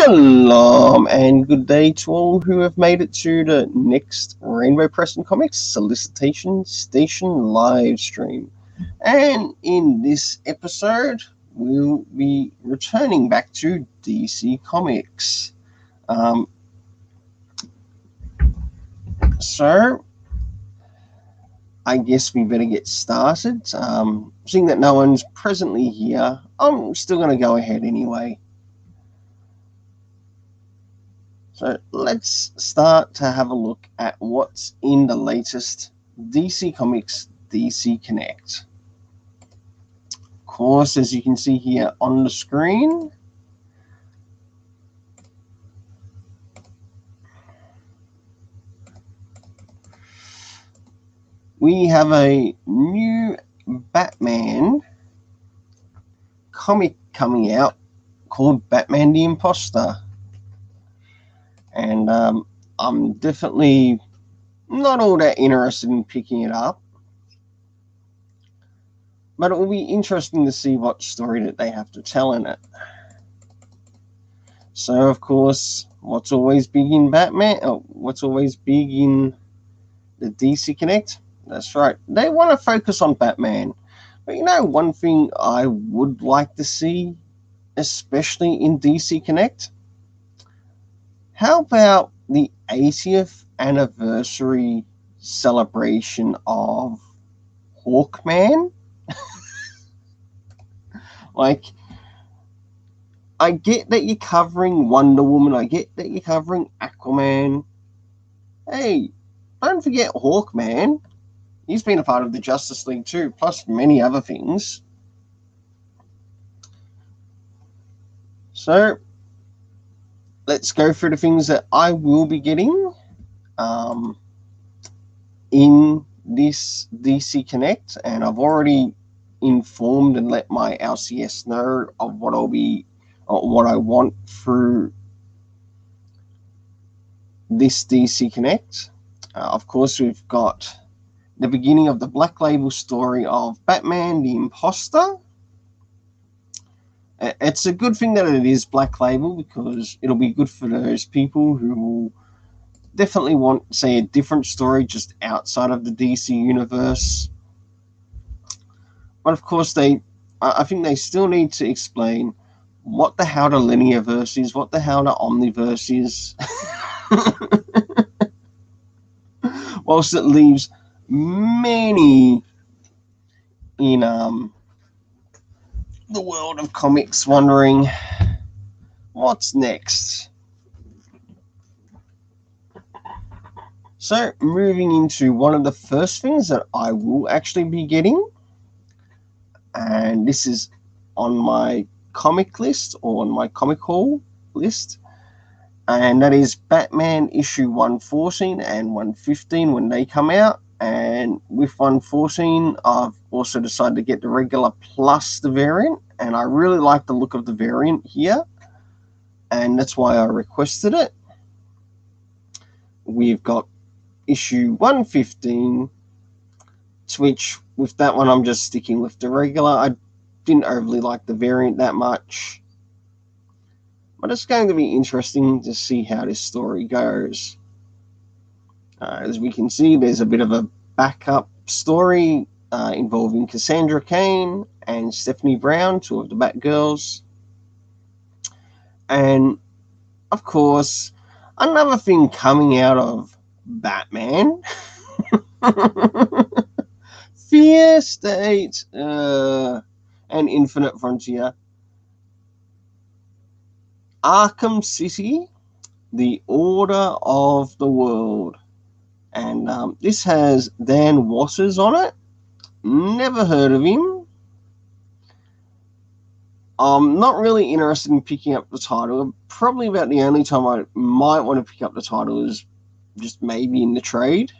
Shalom and good day to all who have made it to the next Rainbow Press and Comics Solicitation Station live stream. And in this episode, we'll be returning back to DC Comics. So, I guess we better get started. Seeing that no one's presently here, I'm still going to go ahead anyway. So let's start to have a look at what's in the latest DC Comics DC Connect. Of course, as you can see here on the screen, we have a new Batman comic coming out called Batman the Imposter. And I'm definitely not all that interested in picking it up. But it will be interesting to see what story that they have to tell in it. So, of course, what's always big in Batman? What's always big in the DC Connect? That's right. They want to focus on Batman. But you know, one thing I would like to see, especially in DC Connect? How about the 80th anniversary celebration of Hawkman? Like, I get that you're covering Wonder Woman. I get that you're covering Aquaman. Hey, don't forget Hawkman. He's been a part of the Justice League too, plus many other things. So, let's go through the things that I will be getting in this DC Connect. And I've already informed and let my LCS know of what I want through this DC Connect. Of course, we've got the beginning of the Black Label story of Batman the Imposter. It's a good thing that it is Black Label, because it'll be good for those people who will definitely want, say, a different story just outside of the DC universe. But of course, I think they still need to explain what the hell the linear verse is, what the hell the omniverse is. Whilst it leaves many in the world of comics wondering what's next. So, moving into one of the first things that I will actually be getting, and this is on my comic list, or on my comic haul list, and that is Batman issue 114 and 115 when they come out. And with 114, I've also decided to get the regular plus the variant, and I really like the look of the variant here, and that's why I requested it. We've got issue 115, to which with that one I'm just sticking with the regular. I didn't overly like the variant that much, but it's going to be interesting to see how this story goes. As we can see, there's a bit of a backup story involving Cassandra Cain and Stephanie Brown, two of the Batgirls. And, of course, another thing coming out of Batman. Fear State and Infinite Frontier. Arkham City, The Order of the World. And this has Dan Wassers on it. Never heard of him. I'm not really interested in picking up the title. Probably about the only time I might want to pick up the title is just maybe in the trade.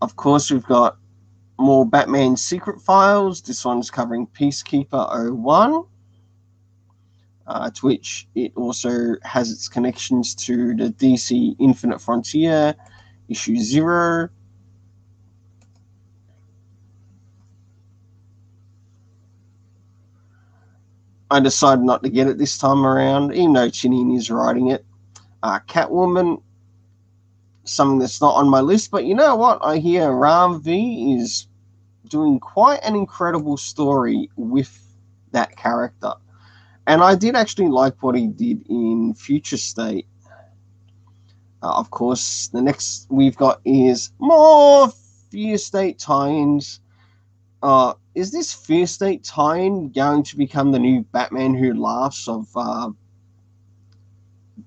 Of course, we've got more Batman Secret Files. This one's covering Peacekeeper 01. To which it also has its connections to the DC Infinite Frontier issue 0. I decided not to get it this time around, even though Chinian is writing it. Catwoman, something that's not on my list, but you know what? I hear Ram V is doing quite an incredible story with that character. And I did actually like what he did in Future State. Of course, the next we've got is more Fear State tie-ins. Is this Fear State tie-in going to become the new Batman Who Laughs of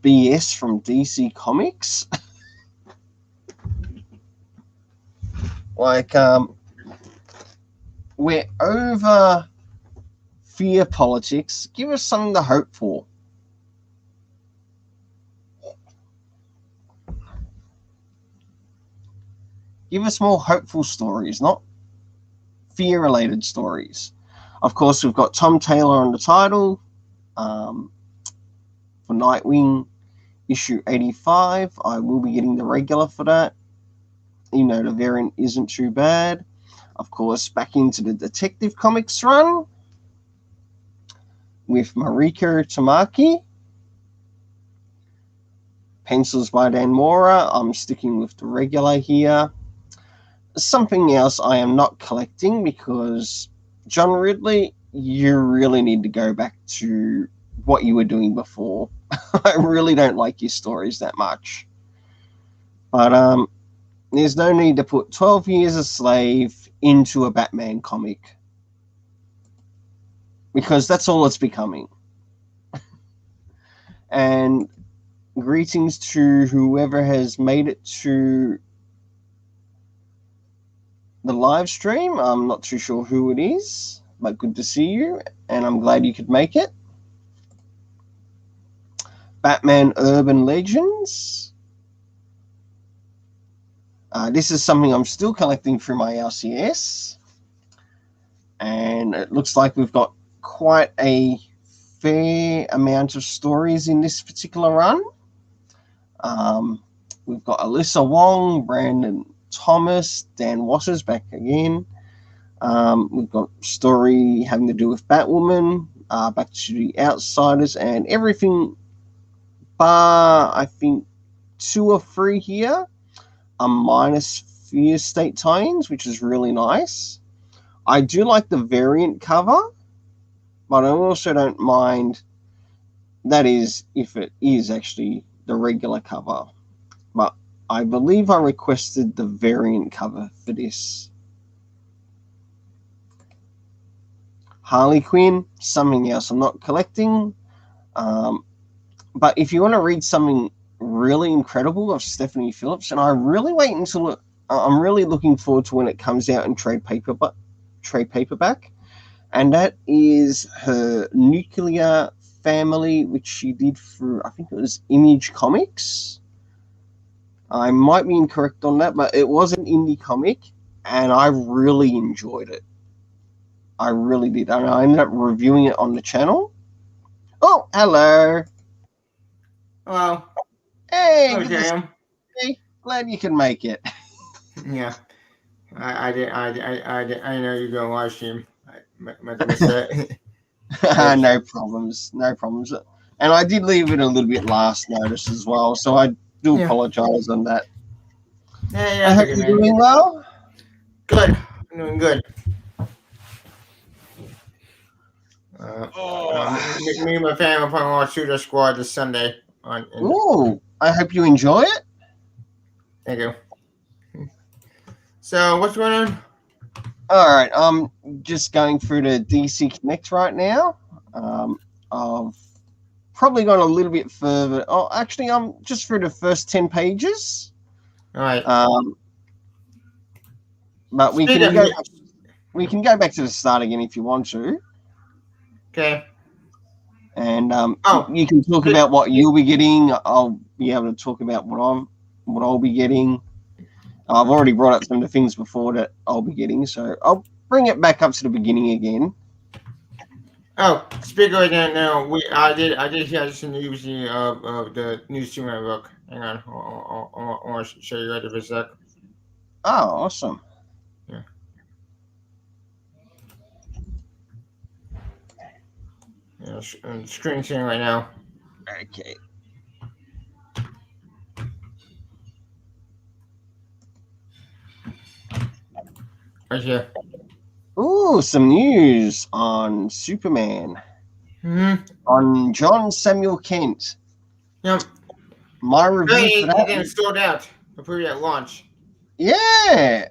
BS from DC Comics? Like, we're over fear politics. Give us something to hope for. Give us more hopeful stories, not fear-related stories. Of course, we've got Tom Taylor on the title for Nightwing issue 85. I will be getting the regular for that. You know, the variant isn't too bad. Of course, back into the Detective Comics run with Mariko Tamaki. Pencils by Dan Mora. I'm sticking with the regular here. Something else I am not collecting because John Ridley, you really need to go back to what you were doing before. I really don't like your stories that much. But there's no need to put 12 Years a Slave into a Batman comic. Because that's all it's becoming. And greetings to whoever has made it to the live stream. I'm not too sure who it is, but good to see you, and I'm glad you could make it. Batman Urban Legends. This is something I'm still collecting through my LCS, and it looks like we've got quite a fair amount of stories in this particular run. We've got Alyssa Wong, Brandon Thomas, Dan Watters back again. We've got story having to do with Batwoman, back to the Outsiders, and everything bar, I think, 2 or 3 here are minus Fear State tie-ins, which is really nice. I do like the variant cover, but I also don't mind, that is, if it is actually the regular cover. But I believe I requested the variant cover for this. Harley Quinn, something else I'm not collecting. But if you want to read something really incredible of Stephanie Phillips, and I really wait until I'm really looking forward to when it comes out in trade paperback, and that is her Nuclear Family, which she did through, I think it was Image Comics. I might be incorrect on that, but it was an indie comic, and I really enjoyed it. I really did. And I ended up reviewing it on the channel. Oh, hello. Hello. Hey, Oh, good to damn. see you. Glad you can make it. Yeah. I know you're going to live stream. I missed that. No problems. No problems. And I did leave it a little bit last notice as well, so I do apologize on that. Yeah, I hope okay, you're man. doing well. Good. I'm doing good. Me and my family are probably watch Shooter Squad this Sunday. Ooh, I hope you enjoy it. Thank you. So, what's going on? All right, I'm just going through the DC Connect right now. I've probably gone a little bit further. Oh, actually, I'm just through the first 10 pages. All right. But we can go back to the start again if you want to. Okay. And you can talk about what you'll be getting. I'll be able to talk about what I'll be getting. I've already brought up some of the things before that I'll be getting, so I'll bring it back up to the beginning again. Oh, speaking of that, now I did hear some news of the new Superman book. Hang on, I want to show you right for a sec. Oh, awesome! Yeah. screen sharing right now. Okay. Right here. Ooh, some news on Superman. Mm-hmm. On John Samuel Kent. Yep. My review for Apparently, it that. didn't sold out before at launch. Yeah,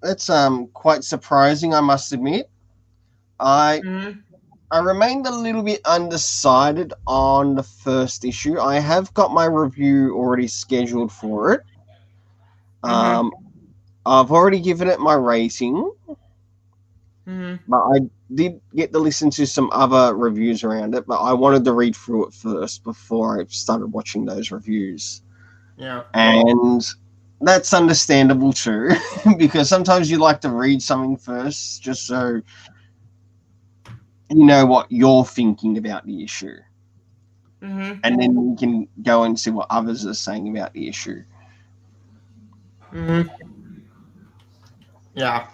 that's quite surprising, I must admit. I Mm-hmm. I remained a little bit undecided on the first issue. I have got my review already scheduled for it. Mm-hmm. Um, I've already given it my rating, Mm-hmm. but I did get to listen to some other reviews around it. But I wanted to read through it first before I started watching those reviews, Yeah. and that's understandable too, because sometimes you like to read something first, just so you know what you're thinking about the issue, Mm-hmm. and then you can go and see what others are saying about the issue. Mm-hmm. Yeah.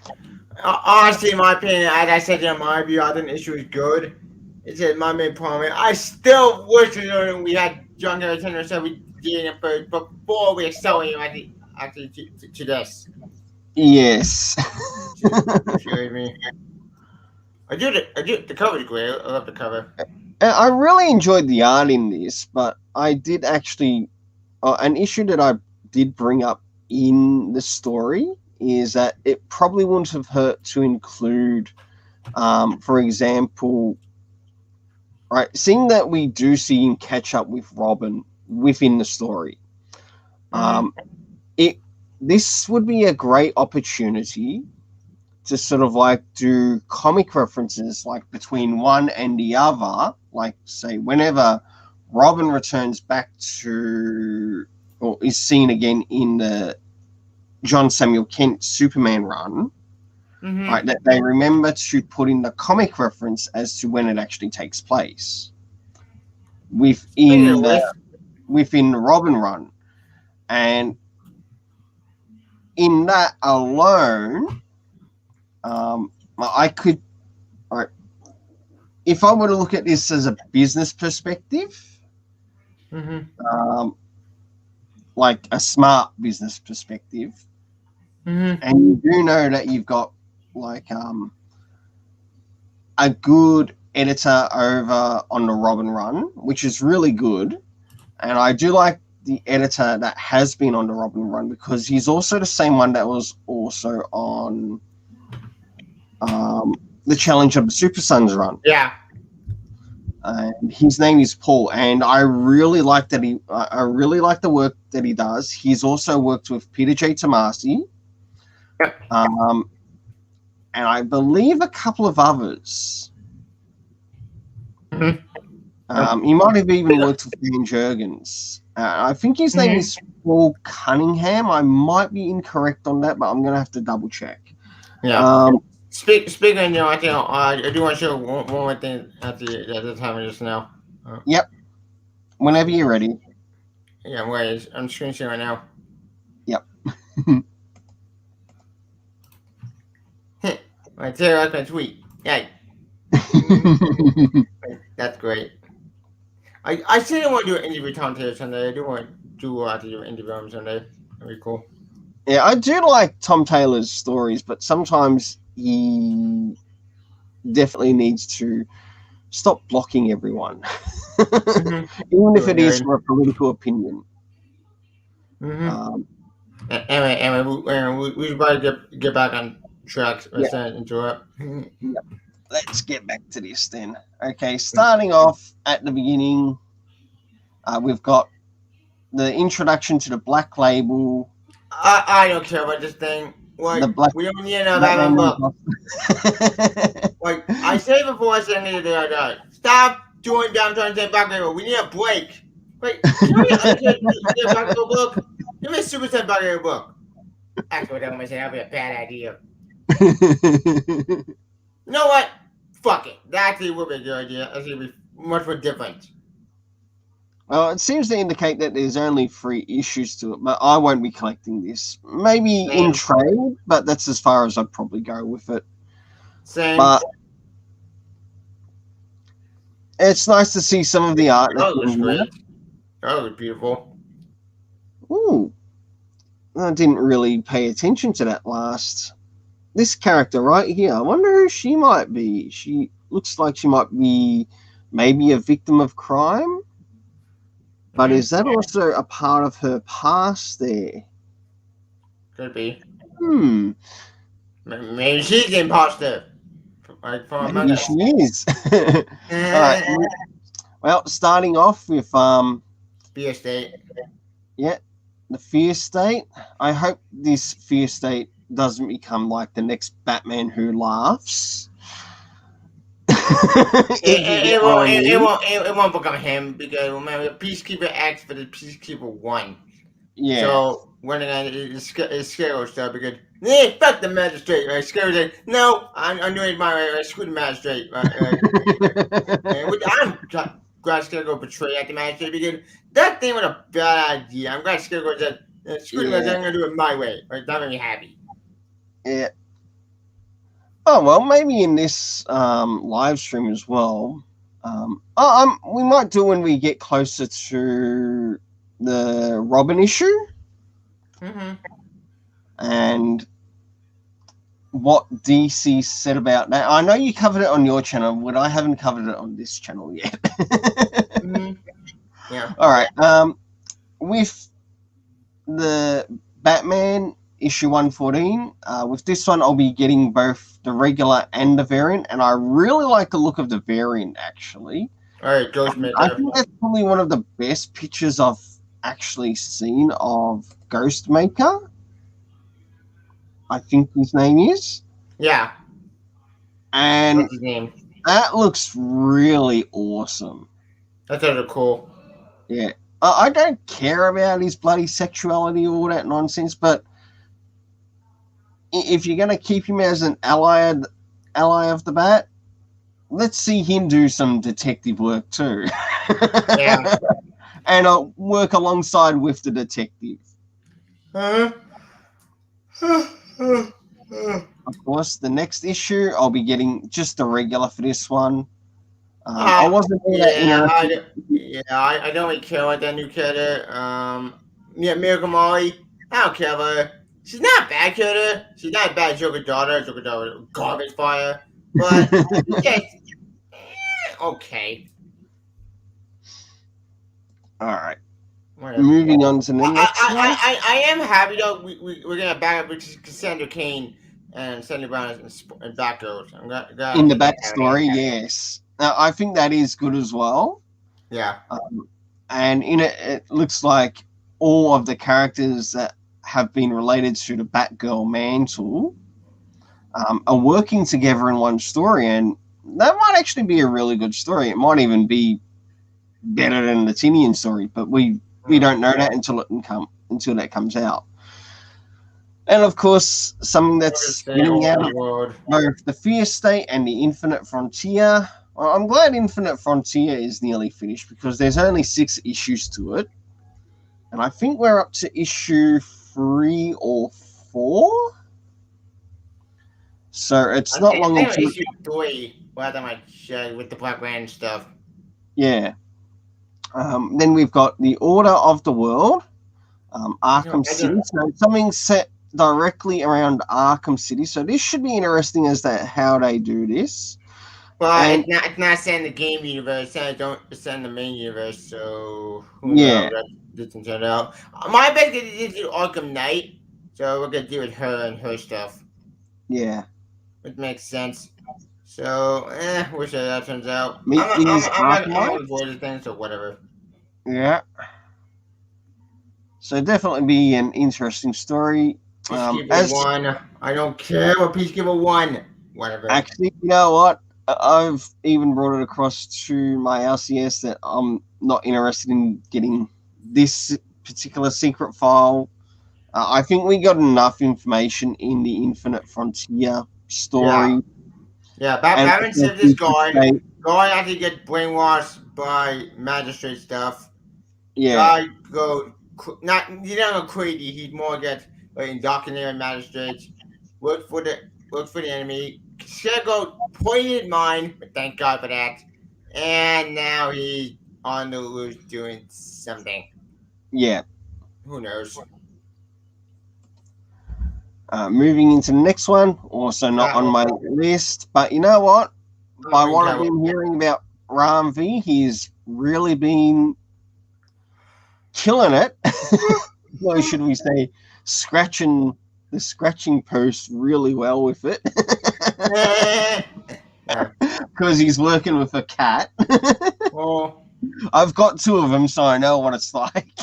Honestly, in my opinion, as I said in my review, I think the issue is good. It's just my main problem. I still wish we had John Garrison so we did it first before we accelerate actually to this. Yes. If you know what I mean. The cover is great. I love the cover. I really enjoyed the art in this, but I did actually an issue that I did bring up in the story is that it probably wouldn't have hurt to include, for example, right, seeing that we do see him catch up with Robin within the story. Mm-hmm. Um, it this would be a great opportunity to sort of like do comic references like between one and the other, like say whenever Robin returns back to or is seen again in the John Samuel Kent Superman run, Mm-hmm. right, that they remember to put in the comic reference as to when it actually takes place Speaking of within the which, within the Robin run. And in that alone, I could, right, if I were to look at this as a business perspective, mm-hmm. um, like a smart business perspective, Mm-hmm. and you do know that you've got like a good editor over on the Robin run, which is really good. And I do like the editor that has been on the Robin run because he's also the same one that was also on the Challenge of the Super Sons run. Yeah. And his name is Paul, and I really like that I really like the work that he does. He's also worked with Peter J. Tomasi, Yep. and I believe a couple of others. Mm-hmm. He might have even worked with Dan Jurgens. I think his name Mm-hmm. is Paul Cunningham. I might be incorrect on that, but I'm going to have to double check. Yeah. Speaking of, I think I do want to show one more thing at the time of just now. Yep. Whenever you're ready. Yeah, wait, I'm screen sharing right now. Yep. I tell you, like my tweet. Yeah, that's great. I still don't want to do an interview commentator Sunday. I do want to do an interview on Sunday. That'd be cool. Yeah, I do like Tom Taylor's stories, but sometimes he definitely needs to stop blocking everyone, Mm-hmm. even if Doing it is good. for a political opinion. Mm-hmm. Um, Anyway, we should probably get back on track. yeah, Let's into it. yeah. Let's get back to this then. Okay, starting off at the beginning, we've got the introduction to the Black Label, I don't care about this thing. the Like, Black we don't need another Batman Batman book. Imposter. Like, I said before I said anything like that. Stop doing down trying to say back label. We need a break. Wait, can we get a back label book? Give me a Super Set back label book. Actually, what I'm gonna say, that'd be a bad idea. You know what? Fuck it. That actually would be a good idea. That's gonna be much more different. Well, it seems to indicate that there's only 3 issues to it, but I won't be collecting this. Maybe in Same. trade, but that's as far as I'd probably go with it. Same. But It's nice to see some of the art that's That was in here. great. That was beautiful. Ooh, I didn't really pay attention to that last. This character right here, I wonder who she might be. She looks like she might be maybe a victim of crime, but Mm-hmm. is that also a part of her past there? Could be. Hmm, Maybe she's the imposter. Like from Among maybe Us. she is. All right. Well, starting off with Be a state. yeah, the fear state. I hope this fear state doesn't become like the next Batman who laughs. If you get It what I won't. mean. It won't become him because remember, Peacekeeper acts for the Peacekeeper one. Yeah. So when again, it's scary stuff because fuck the magistrate. Right? Scary like, no, I'm doing it my way. Right? Screw the magistrate. And I'm glad Scarecrow betrayed at the magistrate because that thing was a bad idea. I'm glad Scarecrow said, screw the magistrate. Yeah. I'm gonna do it my way. Right? That made me happy. Yeah. Oh well, maybe in this live stream as well. We might do when we get closer to the Robin issue Mm-hmm. and what DC said about that. I know you covered it on your channel, but I haven't covered it on this channel yet. Mm-hmm. Yeah. All right. With the Batman issue 114, with this one, I'll be getting both the regular and the variant, and I really like the look of the variant actually. All right, I Ghostmaker. think that's probably one of the best pictures I've actually seen of Ghostmaker. I think his name is. Yeah, And what's his name? that looks really awesome. That's other cool. Yeah. I don't care about his bloody sexuality or all that nonsense, but if you're going to keep him as an ally of the Bat, let's see him do some detective work too. Yeah. And work alongside with the detective. Huh? Of course, the next issue, I'll be getting just the regular for this one. I wasn't all that interested. I don't really care about that new character. Yeah, Miracle Molly. I don't care about her. She's not a bad character. She's not a bad Joker daughter. Joker daughter, garbage fire. But yeah, okay. All right. Whatever. Moving on to the next one. I am happy though. We're gonna back up with Cassandra Cain and Sandy Brown and Batgirl. I'm glad In the backstory, yes. I think that is good as well. Yeah. And in it, it looks like all of the characters that have been related to the Batgirl mantle are working together in one story, and that might actually be a really good story. It might even be better than the Tinian story, but we don't know that until that comes out. And of course, something that's getting out of both the Fear State and the Infinite Frontier. I'm glad Infinite Frontier is nearly finished because there's only 6 issues to it. And I think we're up to issue 3 or 4. So it's not long until issue 3. What am I with the Black Ran stuff? Yeah. Then we've got the Order of the World, Arkham City. So something set directly around Arkham City. So this should be interesting as to how they do this. Well, it's not set in the game universe. It's set in the main universe. So who Yeah. knows? This can turn out. My bet is do Arkham Knight. So we're gonna deal with her and her stuff. Yeah. It makes sense. So, we'll see how that turns out. I'm gonna avoid the things or whatever. Yeah. So definitely be an interesting story. Peacekeeper 1. I don't care about Peacekeeper 1. Whatever. Actually, you know what? I've even brought it across to my LCS that I'm not interested in getting this particular secret file. I think we got enough information in the Infinite Frontier story. Yeah, Batman saved this guy. Guy actually get brainwashed by magistrate stuff. Yeah. Guy go he don't go crazy. He's more get indoctrinated magistrates. Work for the enemy. Scarecrow pointed mine, but thank God for that. and now he's on the loose doing something. Yeah. Who knows? Moving into the next one, also not on my list, but you know what? By what I've been hearing about Ram V, he's really been killing it. Or should we say, scratching post really well with it. Because he's working with a cat. Oh. I've got 2 of them, so I know what it's like.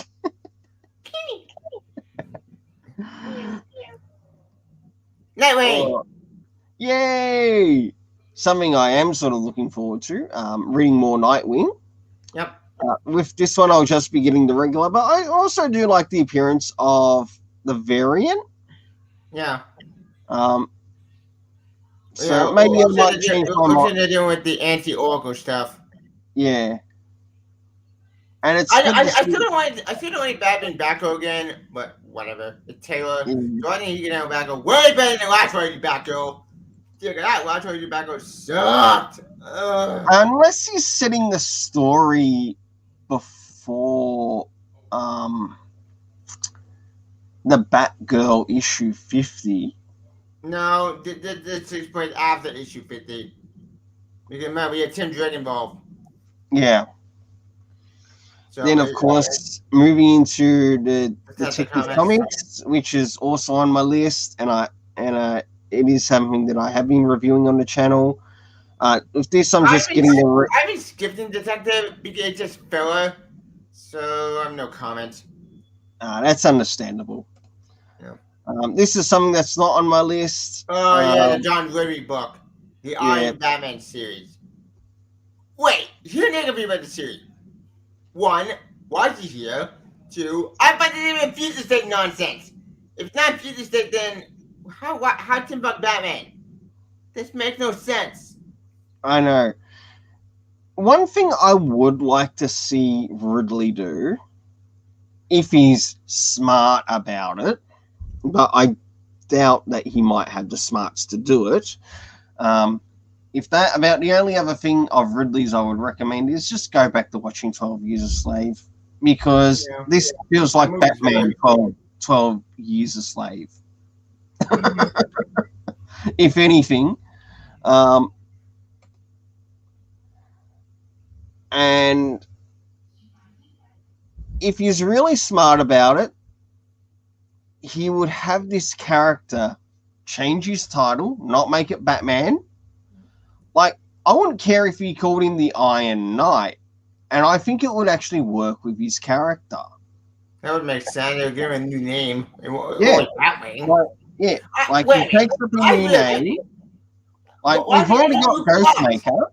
Nightwing! Oh, yay! Something I am sort of looking forward to, reading more Nightwing. Yep. With this one, I'll just be getting the regular, but I also do like the appearance of the variant. Yeah. So maybe I might change my mind. What they're doing with the anti-Oracle stuff. Yeah. And it's I still don't want Batman Batgirl again, but whatever. It's Taylor. So I think he can have Batgirl way better than last Friday Batgirl. Dude, that last Friday Batgirl sucked. Unless he's setting the story before the Batgirl issue 50. No, this takes place after issue 50. Because remember, we had Tim Drake involved. Yeah. So then, of course, moving into the Detective Comics, which is also on my list, and it is something that I have been reviewing on the channel. With this, I'm just getting the. I've been skipping Detective because it's just filler, so I have no comment. That's understandable. Yeah. This is something that's not on my list. Oh yeah, the John Libby book, the Iron Batman series. Wait, here nigga be about the series. 1, why is he here? 2, I bet they didn't even future state nonsense. If it's not future state, then how Tim Buck Batman? This makes no sense. I know. One thing I would like to see Ridley do, if he's smart about it, but I doubt that he might have the smarts to do it. About the only other thing of Ridley's I would recommend is just go back to watching 12 Years a Slave, because this feels like Batman 12 Years a Slave. If anything. And if he's really smart about it, he would have this character change his title, not make it Batman. Like, I wouldn't care if he called him the Iron Knight, and I think it would actually work with his character. That would make sense. They would give him a new name. Yeah. Batman. He takes up a new name. Like, we've already got Ghostmaker.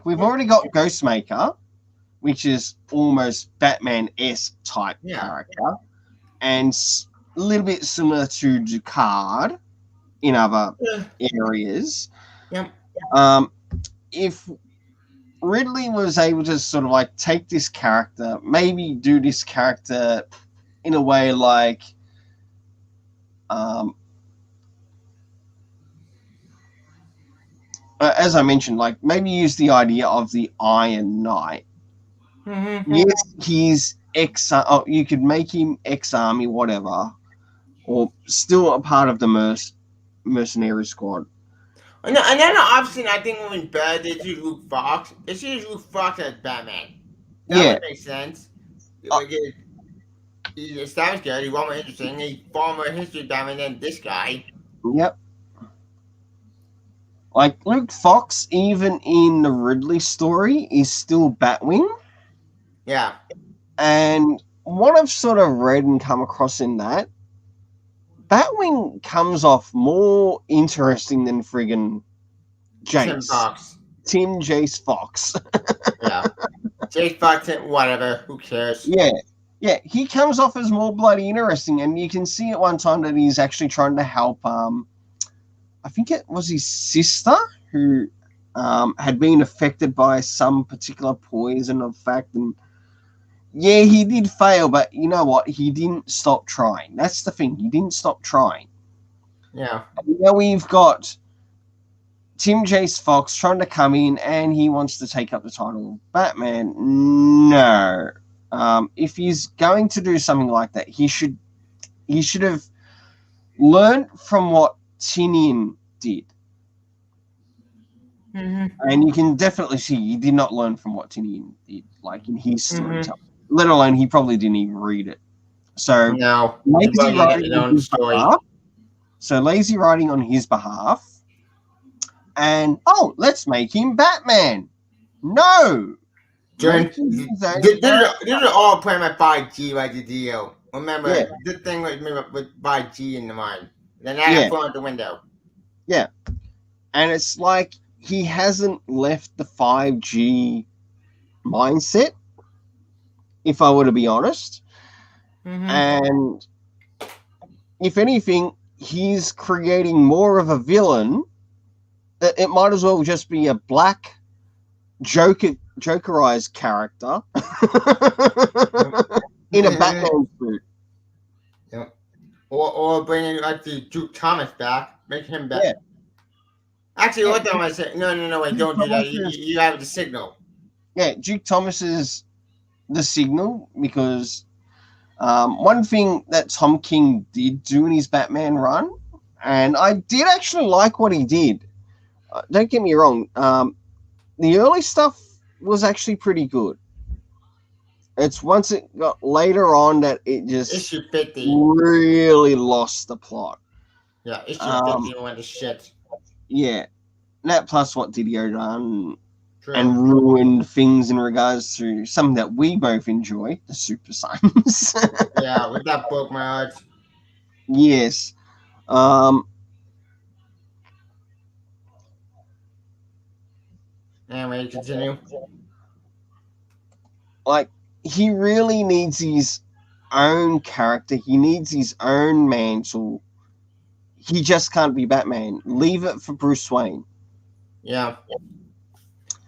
We've already got Ghostmaker, which is almost Batman-esque type character, and a little bit similar to Ducard in other areas. Yep. If Ridley was able to sort of take this character, maybe do this character in a way like as I mentioned, maybe use the idea of the Iron Knight. Mm-hmm. Yes, he's you could make him ex-army, whatever, or still a part of the mercenary squad. Another option I think would be better is use Luke Fox. It's use Luke Fox as Batman. That would make sense. He's established character. He's more interesting. He's far more history Batman than this guy. Yep. Luke Fox, even in the Ridley story, is still Batwing. Yeah. And what I've sort of read and come across in that, Batwing comes off more interesting than friggin' Jace. Tim Jace Fox. Yeah. Jace Fox, whatever. Who cares? Yeah. Yeah, he comes off as more bloody interesting, and you can see at one time that he's actually trying to help, I think it was his sister who had been affected by some particular poison of fact, and yeah, he did fail, but you know what? He didn't stop trying. That's the thing. He didn't stop trying. Yeah. Now we've got Tim Chase Fox trying to come in and he wants to take up the title of Batman. No. If he's going to do something like that, he should have learned from what Tinian did. And you can definitely see he did not learn from what Tinian did, like in his storytelling. Let alone he probably didn't even read it. So No, lazy writing on his behalf. So lazy writing on his behalf. And let's make him Batman. No. These are all planned by 5G, like the deal. Remember, this thing was made up with 5G in the mind. Then I got thrown out the window. Yeah. And it's like he hasn't left the 5G mindset, if I were to be honest. And if anything, he's creating more of a villain. It might as well just be a black Jokerized character in a Batman suit. Yeah. Or bringing like the Duke Thomas back, make him Batman. Yeah. Actually, what do I say? No, wait, don't do that. You have the signal. Yeah, Duke Thomas is the signal because one thing that Tom King did do in his Batman run, and I did actually like what he did. Don't get me wrong. The early stuff was actually pretty good. It's once it got later on that it just issue 50 really lost the plot. Yeah, issue 50 went to shit. Yeah. That plus what Didio done and ruined things in regards to something that we both enjoy, the Super Sons. Yeah, with that broke my heart. Yes. Anyway, continue. Like, he really needs his own character. He needs his own mantle. He just can't be Batman. Leave it for Bruce Wayne. Yeah.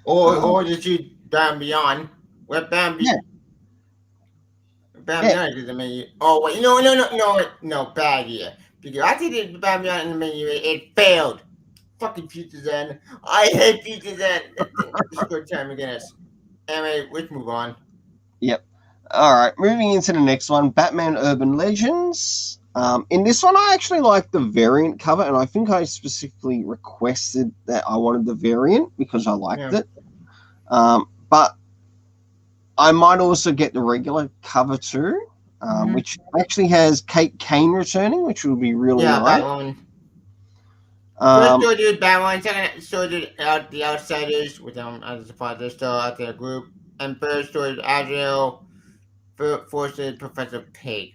Or did you Batman Beyond? What Batman Beyond? Yeah. Batman Beyond is the menu. Oh wait, no, bad idea. Because I did the Batman Beyond in the menu, it failed. Fucking Future Zen. I hate Future Zen. It's good time again. Anyway, let's move on. Yep. All right, moving into the next one, Batman Urban Legends. In this one, I actually like the variant cover, and I think I specifically requested that I wanted the variant because I liked it. But I might also get the regular cover too, which actually has Kate Kane returning, which will be really nice. Batman. First story did Batman, second story did The Outsiders, with them as a part of their still out there group, and third story did Adriel, fourth did Professor Pig.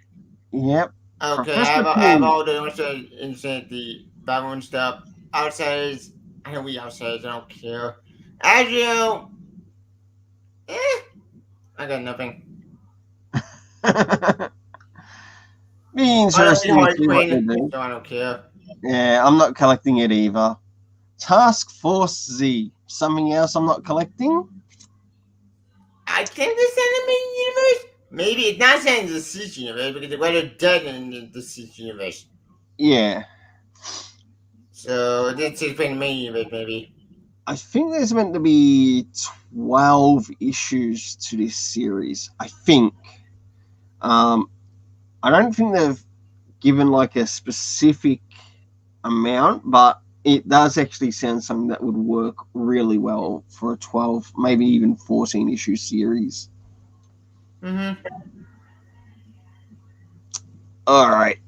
Yep. Okay, I have all the instant the Batman stuff. Outsiders, I know we Outsiders, I don't care. Adriel, I got nothing. Be interesting to see what they do. So I don't care. Yeah, I'm not collecting it either. Task Force Z, something else I'm not collecting? I think the Cinematic Universe. Maybe it's not saying the Siege Universe because they're dead in the Siege Universe. Yeah. So it's in the main universe, maybe. I think there's meant to be 12 issues to this series. I think. I don't think they've given like a specific amount, but it does actually sound something that would work really well for a 12, maybe even 14 issue series. All right.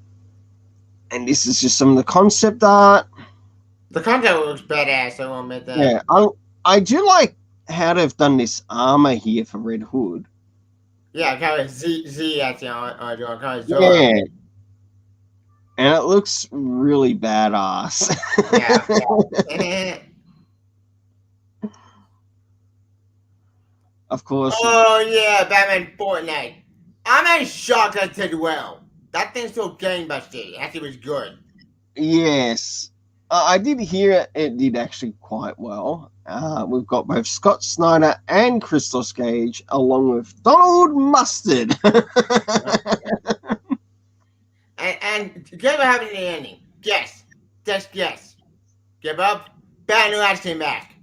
And this is just some of the concept art. The concept looks badass, I will admit that. Yeah, I do like how they've done this armor here for Red Hood. Yeah, kind of Z actually on kind of Zora. Yeah. And it looks really badass. Yeah. Of course. Oh, yeah, Batman Fortnite. I'm actually shocked that did well. That thing's still gangbusters. It actually was good. Yes. I did hear it did actually quite well. We've got both Scott Snyder and Christos Gage, along with Donald Mustard. And give up having the ending. Yes. Just yes. Give up. Bad New Ads came back.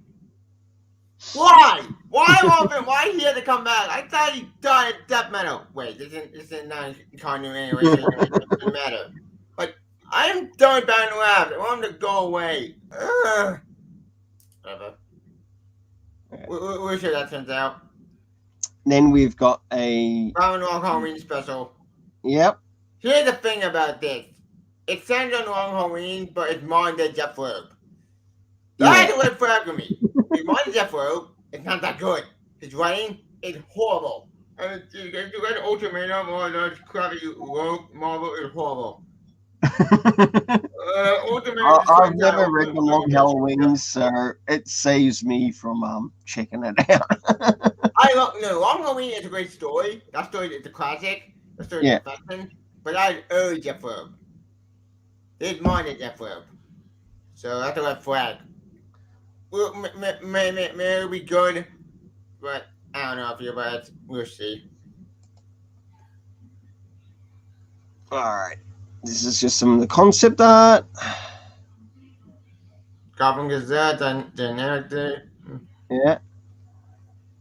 Why? Why he had to come back? I thought he died at death metal. Wait, this isn't not continuity anyway, so it doesn't matter. But I am done with Bad New Ads. I want him to go away. Whatever. We'll see how that turns out. Then we've got a... Robin Long Halloween special. Yep. Here's the thing about this. It sounds on Long Halloween, but it's modern day Jeff Loeb. I had to let Frag with me. It's modern Jeff Loeb. It's not that good. His writing is horrible. And you read Ultraman or those crappy Marvel is horrible. I've never read the Long Halloween, so it saves me from checking it out. Long Halloween is a great story. That story is a classic. That story is fashion. But I early Jeff Loeb. It's modern Jeff Loeb. So that's a red flag. Well, may it'll be good, but I don't know if you're right. We'll see. Alright. This is just some of the concept art. Goblin Gazette, generic day. Yeah.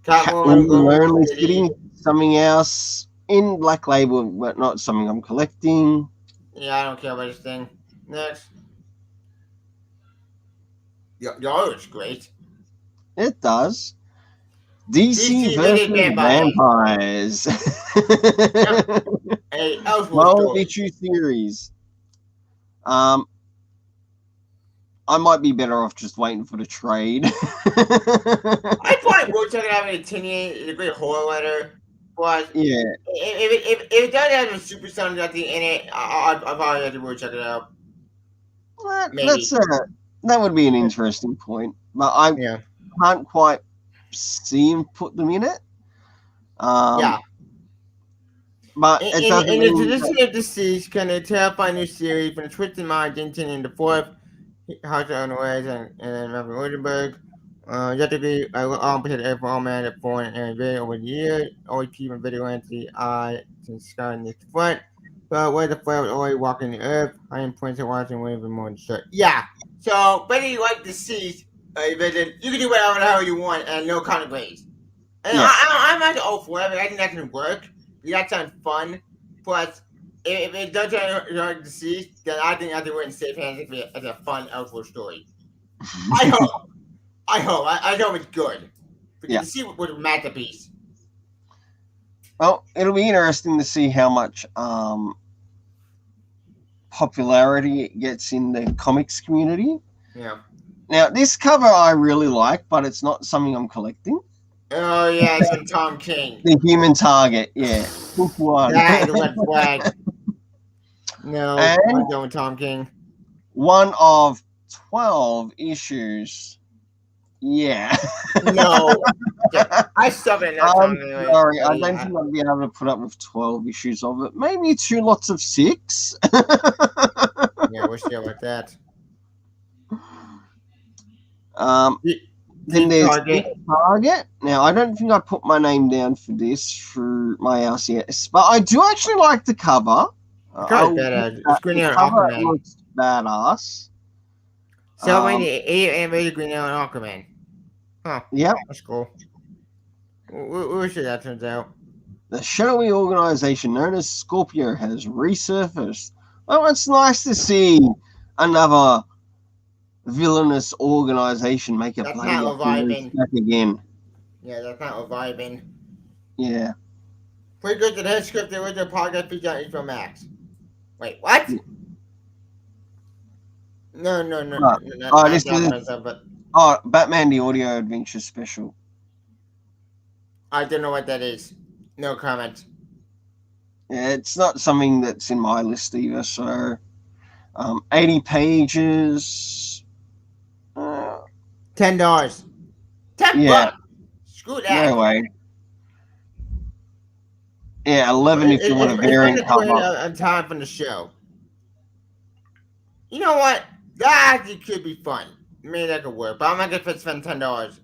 Catwoman, Lonely City, something else in Black Label, but not something I'm collecting. Yeah, I don't care about this thing. Next. Your is great. It does. DC versus Vampires. Hey, Multi-issue series. I might be better off just waiting for the trade. I probably will check it out in a 10 year. It's a great horror letter. But yeah, if it does have a super sound at the in it, I probably have to go check it out. That would be an interesting point, but I can't quite see him put them in it. Yeah. But it doesn't in the tradition of Deceased, kind of terrifying new series from the Twisted Mind, in the fourth House of Unways and then Robert Rosenberg. Yet to be opposite for all man at foreign and video over the years, always keeping vigilance the eye since sky in the front. But where the flare was always walking the earth, I am pointing watching waving more than shirt. Yeah. So whether you like Deceased, you can do whatever the hell you want and no consequences. And I'm not all for it. I think that can work. That sounds fun. Plus, if it does turn Deceased, then I think we're in safe hands as a fun Elseworld story. I hope. I know it's good. Because to see what a masterpiece. Well, it'll be interesting to see how much popularity it gets in the comics community. Yeah. Now, this cover I really like, but it's not something I'm collecting. Oh, yeah, it's from Tom King. The Human Target, yeah. One. That is a red flag. No, I'm going with Tom King. One of 12 issues. Yeah. No. I suck at that. I'm sorry, I don't think I'll be able to put up with 12 issues of it. Maybe 2 lots of 6. Yeah, we'll see about that. Then there's Target. Now, I don't think I put my name down for this through my RCS, but I do actually like the cover. It's Green Arrow Aquaman. Looks badass. So many animated Green Arrow Aquaman. Huh. Yeah. That's cool. We'll see how that turns out. The shadowy organization known as Scorpio has resurfaced. Well, it's nice to see another villainous organization make a bloody back again. Yeah, that's not reviving. Yeah. Pretty good to head script the original podcast featured on HBO Max. Wait, what? No. This is Batman the Audio Adventure Special. I don't know what that is. No comment. Yeah, it's not something that's in my list either. So, 80 pages. $10. $10 bucks. Screw that. No way. Yeah, 11 if you want a variant cover. On time from the show. You know what? That actually could be fun. Maybe that could work, but I'm not gonna spend $10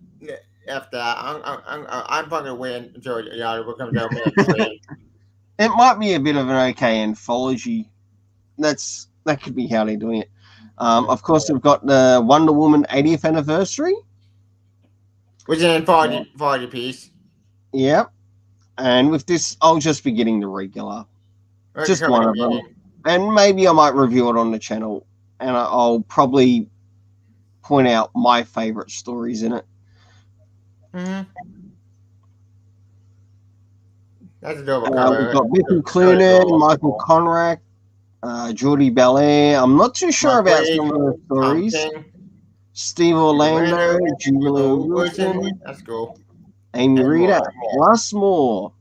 after that. I'm probably wait until y'all comes out. It might be a bit of an okay anthology. That could be how they're doing it. Of course, we've got the Wonder Woman 80th anniversary. Which is in 40 piece. Yep. And with this, I'll just be getting the regular. Just one of them. And maybe I might review it on the channel. And I'll probably point out my favourite stories in it. Mm-hmm. That's adorable cover. We've got Biffy Cloonan, Michael Conrad, Geordie Belair. I'm not too sure about some of the stories. Steve Orlando, Julia Wilson. That's cool. Amy Rita, plus more.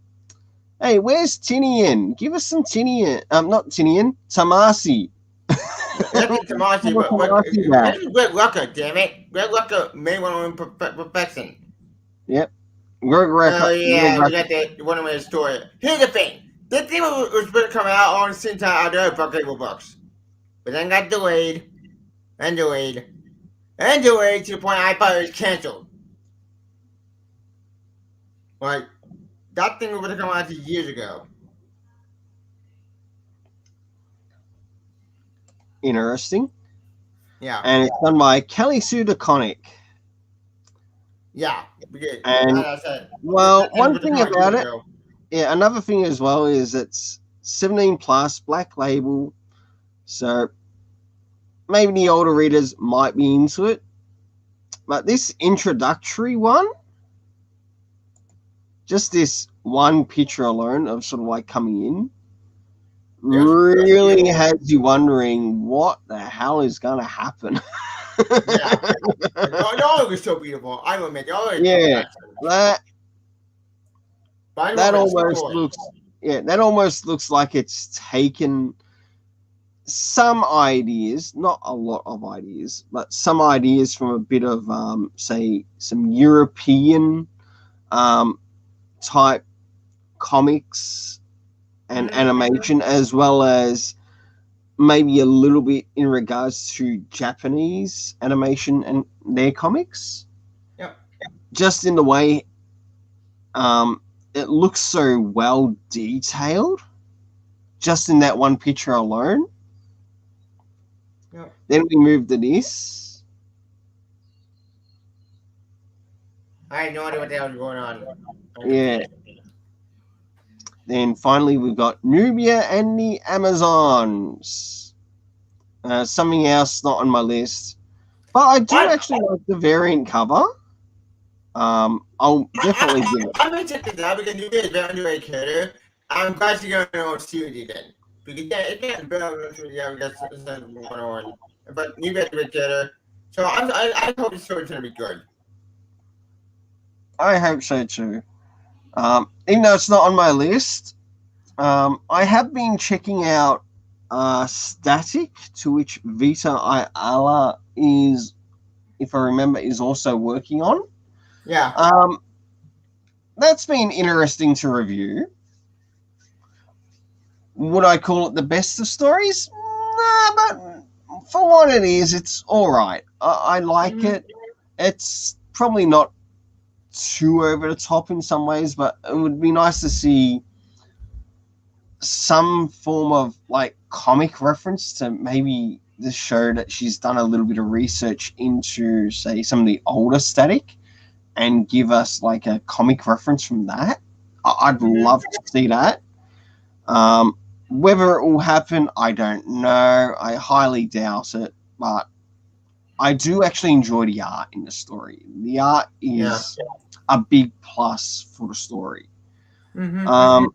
Hey, where's Tinian? Give us some Tinian. Not Tinian, Tamasi. Tamasi, but Greg Rucker, damn it. Greg Rucker made one of them perfection. Yep. Greg Rucker. Oh, yeah, we got that one of my story. Here's the thing. This thing was supposed to come out on the same time out there for Cable Bucks. But then got delayed, and delayed, and delayed to the point I thought it was canceled. Like, that thing was going to come out years ago. Interesting. Yeah. And it's done by Kelly Sue DeConnick. Yeah. And, well, one thing about it, yeah, another thing as well is it's 17 plus, black label. So maybe the older readers might be into it. But this introductory one, just this one picture alone of sort of like coming in, really has you wondering what the hell is going to happen. Yeah. No, it was so beautiful. I will admit. Yeah, that almost looks. Yeah, that almost looks like it's taken some ideas, not a lot of ideas, but some ideas from a bit of, say, some European type comics and animation, as well as maybe a little bit in regards to Japanese animation and their comics. Yep. Just in the way it looks so well detailed, just in that one picture alone. Yep. Then we move to this. I had no idea what the hell was going on. Yeah. Then finally, we've got Nubia and the Amazons. Something else not on my list. But I do actually like the variant cover. I'll definitely give it. I'm going to check this out because Nubia is very underrated character. I'm glad you're going to see it again. Because it's getting better than one. But Nubia is a great character. So I hope the story's going to be good. I hope so too. Even though it's not on my list, I have been checking out Static, to which Vita Ayala is, if I remember, is also working on. Yeah. That's been interesting to review. Would I call it the best of stories? Nah, but for what it is, it's all right. I like it. It's probably not too over the top in some ways, but it would be nice to see some form of like comic reference to maybe the show that she's done a little bit of research into, say, some of the older Static, and give us like a comic reference from that. I'd love to see that. Whether it will happen, I don't know. I highly doubt it, but I do actually enjoy the art in the story. The art is a big plus for the story. Then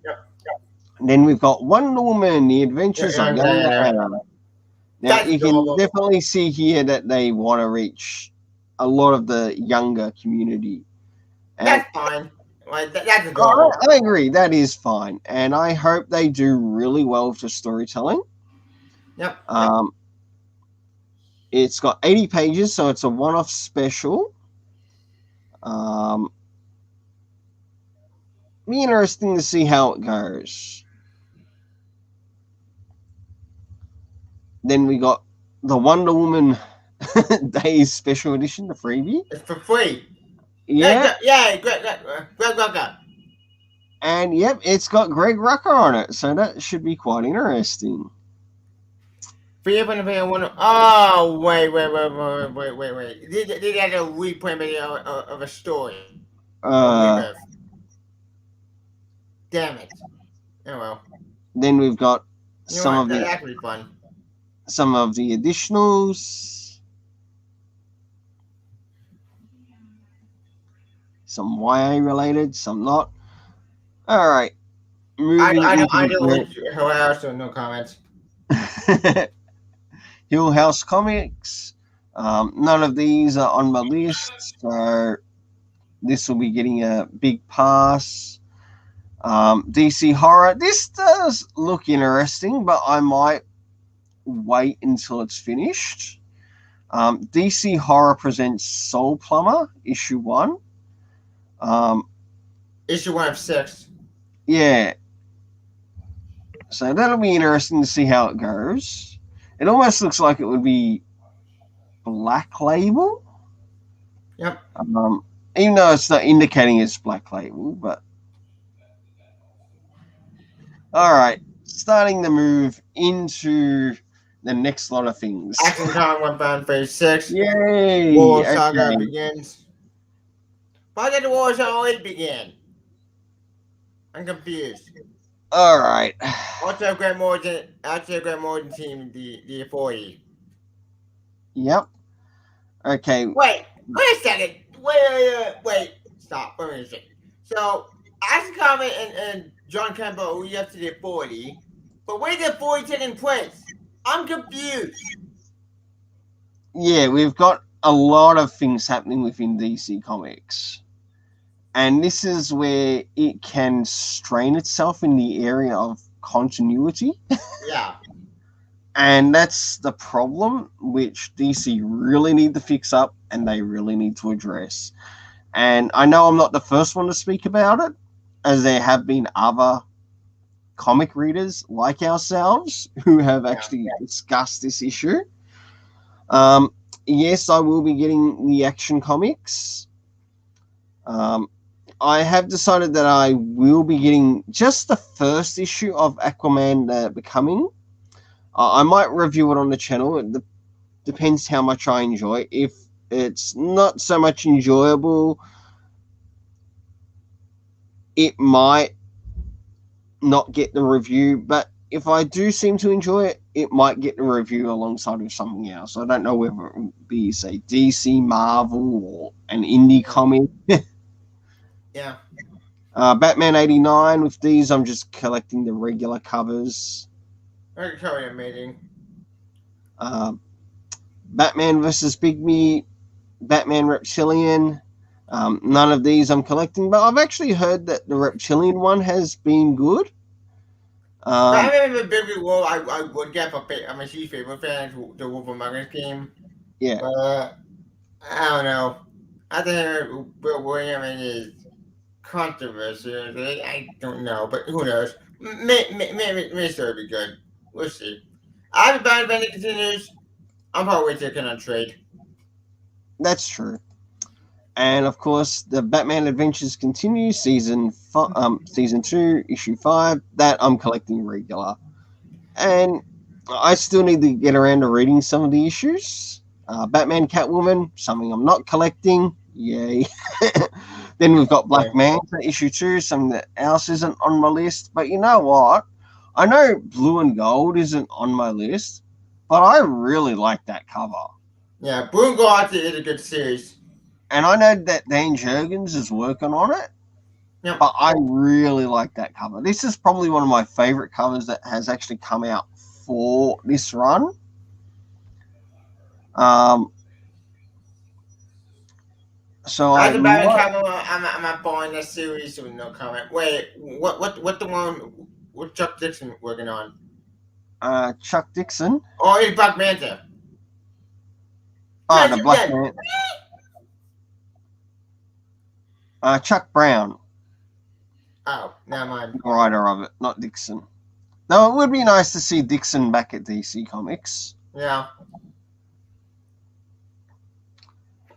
we've got Wonder Woman, The Adventures of Young Anna. Now, you can definitely see here that they want to reach a lot of the younger community. And that's fine. That's adorable. I agree. That is fine. And I hope they do really well with the storytelling. Yep. It's got 80 pages, so it's a one-off special. Be interesting to see how it goes. Then we got the Wonder Woman Days Special Edition, the freebie. It's for free. Yeah. Greg Rucker. And yep, it's got Greg Rucker on it, so that should be quite interesting. Free from the video one. Oh, wait. They had a replay video of a story. A Uh, rebirth. Damn it. Oh well. then we've got You know some what? of the That could be fun. additionals, some YA related, some not. All right, moving I into don't like Hilarious, so no comments. the Hill House comics. None of these are on my list, so this will be getting a big pass. DC Horror. This does look interesting, but I might wait until it's finished. DC Horror presents Soul Plumber, issue 1. Issue 1 of 6. Yeah, so that'll be interesting to see how it goes. It almost looks like it would be Black Label. Yep. Even though it's not indicating it's Black Label, but all right, starting the move into the next lot of things. Action Comic 1 Phase 6. Yay! War Saga Okay. begins. Why did the War Saga always begin? I'm confused. All right. Also, Grant Morton team the 40. Yep. Okay. Wait a second. Wait. Stop. Wait a second. So, Action Comic and John Campbell we up to the 40, but where did 40 taking place? I'm confused. Yeah, we've got a lot of things happening within DC Comics. And this is where it can strain itself in the area of continuity. Yeah. And that's the problem which DC really need to fix up and they really need to address. And I know I'm not the first one to speak about it, as there have been other comic readers like ourselves who have actually discussed this issue. Yes, I will be getting the Action Comics. I have decided that I will be getting just the first issue of Aquaman Becoming. I might review it on the channel. It depends how much I enjoy. If it's not so much enjoyable, it might not get the review. But if I do seem to enjoy it, it might get the review alongside with something else. I don't know whether it would be, say, DC, Marvel, or an indie comic. Yeah. Batman 89. With these, I'm just collecting the regular covers. That's probably amazing. Batman versus Bigby, Batman Reptilian. None of these I'm collecting, but I've actually heard that the Reptilian one has been good. Batman the Big Wolf, I would get, but I'm a huge favorite fan of the Wolf Among Us game. Yeah. But I don't know. I think Bill Williams is controversial. I don't know, but who knows? Maybe still be good. We'll see. I have a bad event that continues. I'm probably taking on trade. That's true. And of course, the Batman Adventures continue, season 2, issue 5. That I'm collecting regular, and I still need to get around to reading some of the issues. Batman Catwoman, something I'm not collecting. Yay! Then we've got Black Manta issue 2, something that else isn't on my list. But you know what? I know Blue and Gold isn't on my list, but I really like that cover. Yeah, Blue and Gold is a good series. And I know that Dan Jurgens is working on it, but I really like that cover. This is probably one of my favorite covers that has actually come out for this run. So I'm not buying this series with no comment. Wait, what the one with Chuck Dixon working on? Chuck Dixon. Oh, it's Black Manta. Oh, the Black Manta. Chuck Brown. Oh, never mind. The writer of it, not Dixon. Though it would be nice to see Dixon back at DC Comics. Yeah.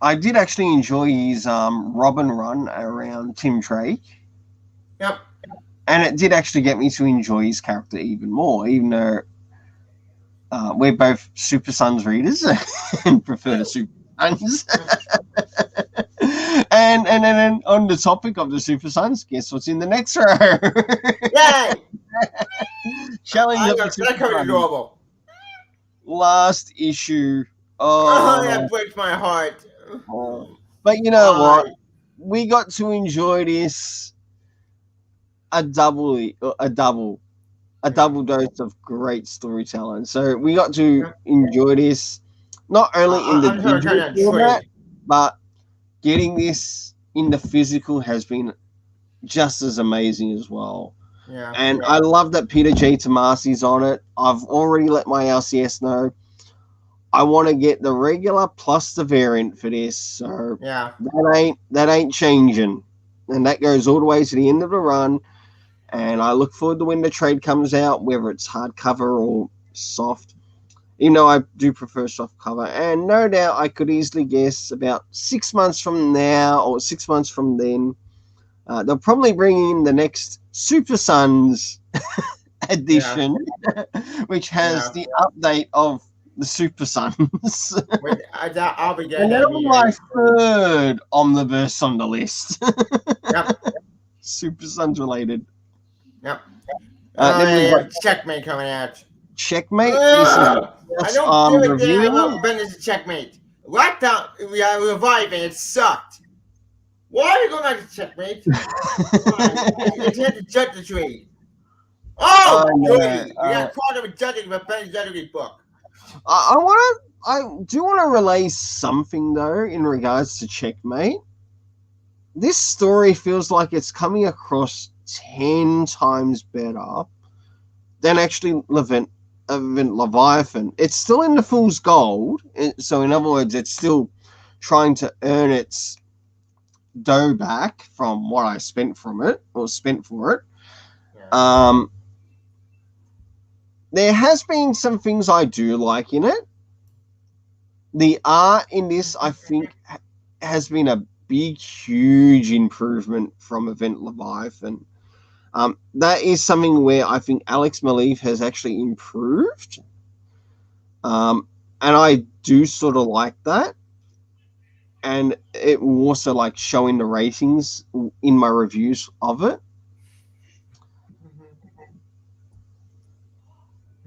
I did actually enjoy his Robin run around Tim Drake. Yep. And it did actually get me to enjoy his character even more, even though we're both Super Sons readers and prefer the Super Sons. and then on the topic of the Super Sons, guess what's in the next row? Yay! Challenge of the That Super covered Sons. adorable. Last issue. Oh, that breaks my heart. But you know what? We got to enjoy this a double dose of great storytelling. So we got to enjoy this not only in the digital format, but getting this in the physical has been just as amazing as well. Yeah. And I love that Peter J. Tomasi's on it. I've already let my LCS know I want to get the regular plus the variant for this. So yeah, that ain't changing. And that goes all the way to the end of the run. And I look forward to when the trade comes out, whether it's hardcover or soft. You know, I do prefer soft cover. And no doubt I could easily guess about 6 months from now or 6 months from then, they'll probably bring in the next Super Sons edition, which has the update of the Super Sons. I'll be and that'll be my third omniverse on the list. Yep. Super Sons related. Yep. Checkmate coming out. Checkmate? I don't give a damn about Bendis Checkmate. What the? We are reviving. It sucked. Why are you going back to Checkmate? It's had to judge the trade. Oh, we got part of a judging of a Bendis Judging book. I do want to relay something though in regards to Checkmate. This story feels like it's coming across 10 times better than actually Event Leviathan. It's still in the Fool's Gold, so in other words, it's still trying to earn its dough back from what I spent for it. Yeah. There has been some things I do like in it. The art in this, I think, has been a big, huge improvement from Event Leviathan. That is something where I think Alex Maleev has actually improved. And I do sort of like that. And it will also like showing the ratings in my reviews of it.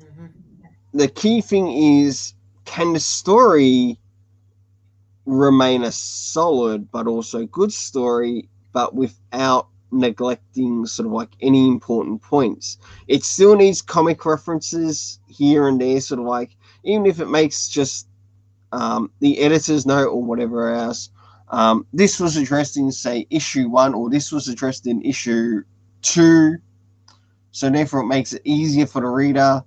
Mm-hmm. The key thing is, can the story remain a solid but also good story, but without neglecting sort of like any important points? It still needs comic references here and there, sort of like, even if it makes just the editor's note or whatever else. This was addressed in, say, issue 1, or this was addressed in issue 2. So therefore it makes it easier for the reader.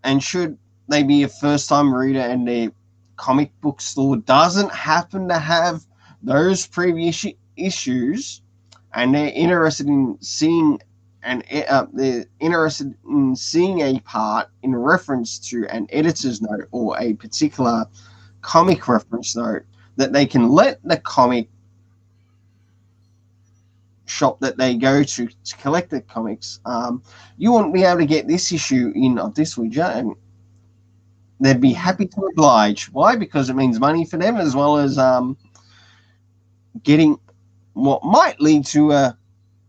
And should they be a first-time reader and their comic book store doesn't happen to have those previous issues, and they're interested in seeing a part in reference to an editor's note or a particular comic reference note, that they can let the comic shop that they go to collect the comics, you wouldn't be able to get this issue in of this widget, and they'd be happy to oblige. Why? Because it means money for them, as well as getting what might lead to a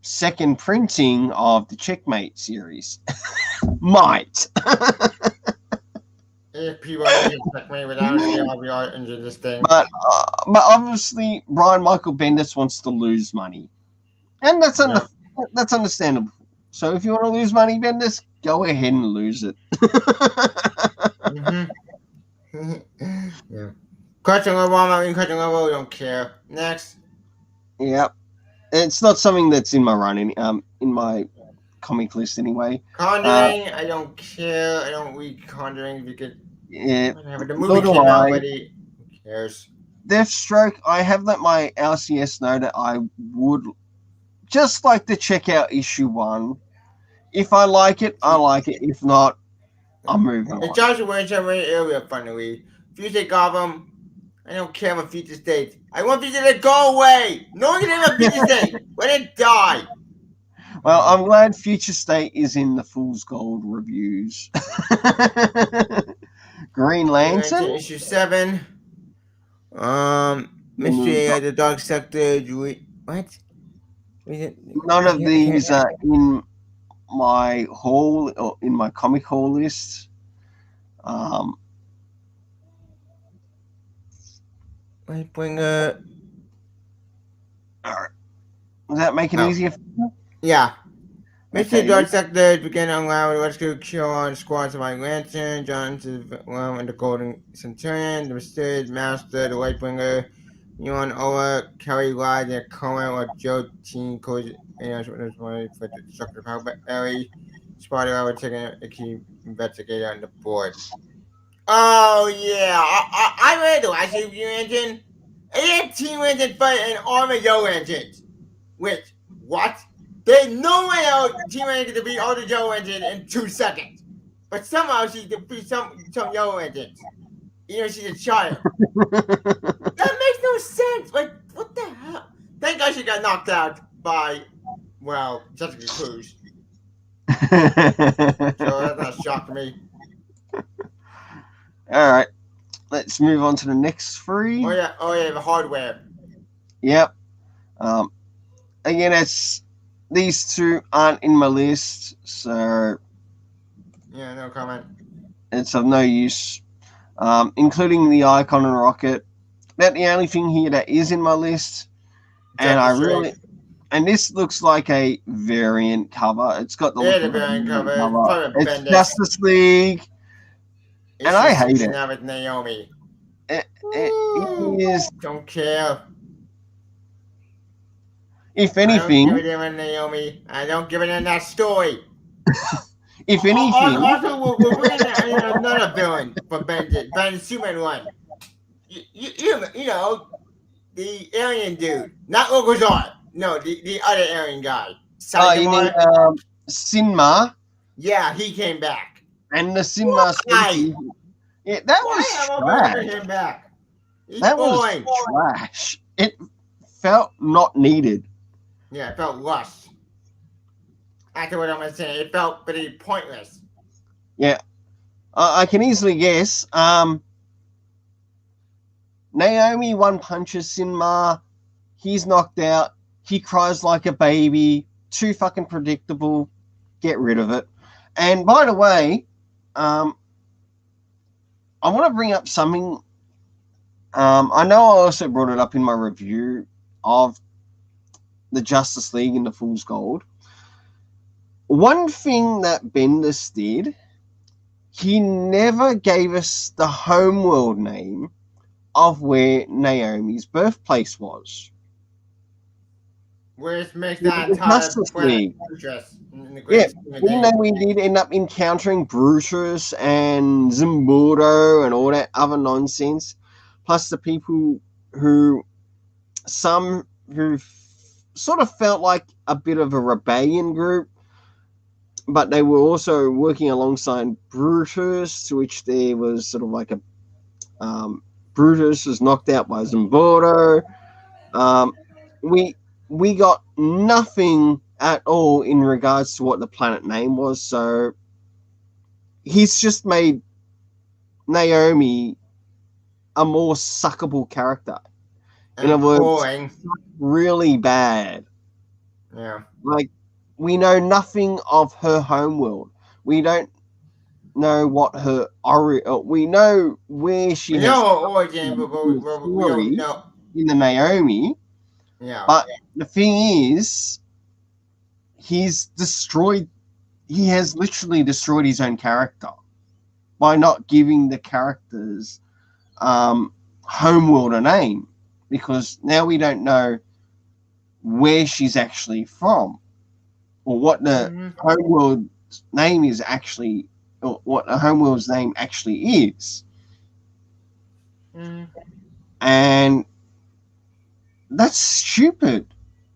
second printing of the Checkmate series. Might. If people are Checkmate without it, I'll be all into this thing. But obviously, Brian Michael Bendis wants to lose money. And that's understandable. So if you want to lose money, Bendis, go ahead and lose it. Yeah. Question over, we don't care. Next. Yep. It's not something that's in my run, in my comic list anyway. Conjuring, I don't care. I don't read Conjuring because the movie came out, but who cares? Deathstroke, I have let my LCS know that I would just like to check out issue 1. If I like it, I like it. If not, I'm moving on. And Joshua Wayne earlier fun to read. Future Gotham, I don't care about Future State. I want Future to go away. No one can have a Future State. Let it die. Well, I'm glad Future State is in the Fool's Gold reviews. Green Lantern. issue 7. Mystery at the Dark Sector. What? None of these are in my haul or in my comic haul list. Lightbringer. All right. Does that make it easier for you? Yeah. Mystery Okay. Dark Sector began to allow the rescue kill on squads of White Lantern, John to and the Golden Centurion, the Mysterious Master, the Lightbringer, Yuan Ola, Kelly Lodge, and Cohen or Joe Teen Coach, was money for the destructive power Ellie. Spider Hour taking a key investigator on the board. Oh yeah, I read the last review engine. It had Team Engine fight and Armadillo engines. Which, what? There's no way out Team Engine to beat all the Yellow Engine in 2 seconds. But somehow she defeats some Yellow Engines. Even though she's a child. That makes no sense. Like, what the hell? Thank God she got knocked out by, well, Jessica Cruz. So that's not a shock to me. All right. Let's move on to the next three. Oh yeah, the hardware. Yep. Again, these two aren't in my list, so yeah, no comment. It's of no use. Including the Icon and Rocket. That's the only thing here that is in my list. And this looks like a variant cover. It's got the variant cover. It's Justice League. And I hate it. Now with Naomi. It is. Don't care. If anything, I don't give it in Naomi. I don't give it in that story. If anything, also we're bringing another villain from Ben Superman 1. You know, the alien dude, not Ogozar. No, the other alien guy. You mean Sinma? Yeah, he came back. And the Sinma species. Yeah, that was trash. Him back? That was trash. It felt not needed. Yeah, it felt rushed. After what I'm going to say, it felt pretty pointless. Yeah. I can easily guess. Naomi one punches Sinma. He's knocked out. He cries like a baby. Too fucking predictable. Get rid of it. And by the way, I want to bring up something. I know I also brought it up in my review of the Justice League in the Fool's Gold. One thing that Bendis did, he never gave us the homeworld name of where Naomi's birthplace was. Which makes that Justice League. Yeah, even though we did end up encountering Brutus and Zimburdo and all that other nonsense, plus the people who sort of felt like a bit of a rebellion group, but they were also working alongside Brutus, to which there was sort of like a Brutus was knocked out by Zimburdo. We got nothing at all in regards to what the planet name was, so he's just made Naomi a more suckable character. In other words, really bad. Yeah. Like, we know nothing of her homeworld. We don't know what her we know where she has origin, but we don't know in the Naomi. Yeah. But the thing is, he has literally destroyed his own character by not giving the characters homeworld a name, because now we don't know where she's actually from, or what the homeworld name is actually, or what the homeworld's name actually is. And that's stupid,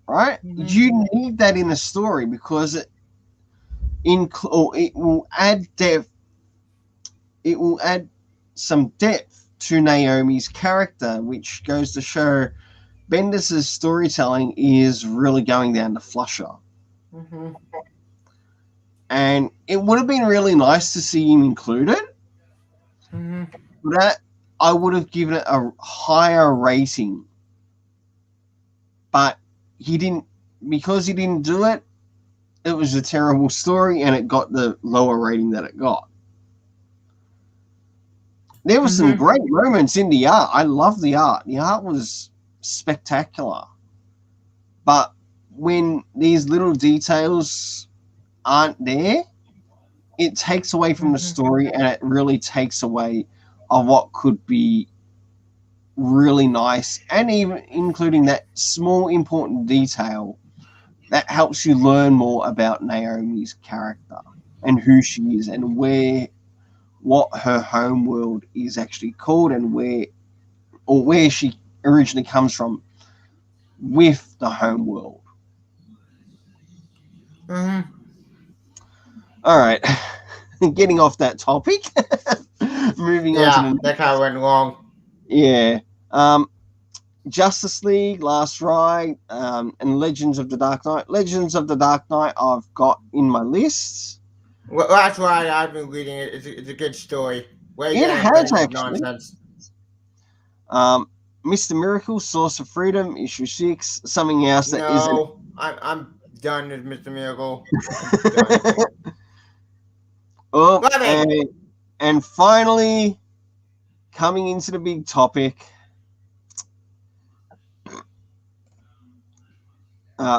right? You need that in a story, because it will add depth. It will add some depth to Naomi's character, which goes to show Bendis' storytelling is really going down the flusher. And it would have been really nice to see him included. that I would have given it a higher rating. But he didn't, because he didn't do it, it was a terrible story and it got the lower rating that it got. There were some great moments in the art. I love the art. The art was spectacular. But when these little details aren't there, it takes away from the story and it really takes away of what could be really nice, and even including that small important detail that helps you learn more about Naomi's character and who she is and what her home world is actually called and where she originally comes from with the home world. All right, getting off that topic, moving on to the that kind of went wrong. Yeah. Justice League, Last Ride, and Legends of the Dark Knight. Legends of the Dark Knight I've got in my list. Well, that's why I've been reading it. It's a good story. It has actually. Nonsense. Mr. Miracle, Source of Freedom, issue 6. Something else that isn't. I'm done with Mr. Miracle. And finally, coming into the big topic,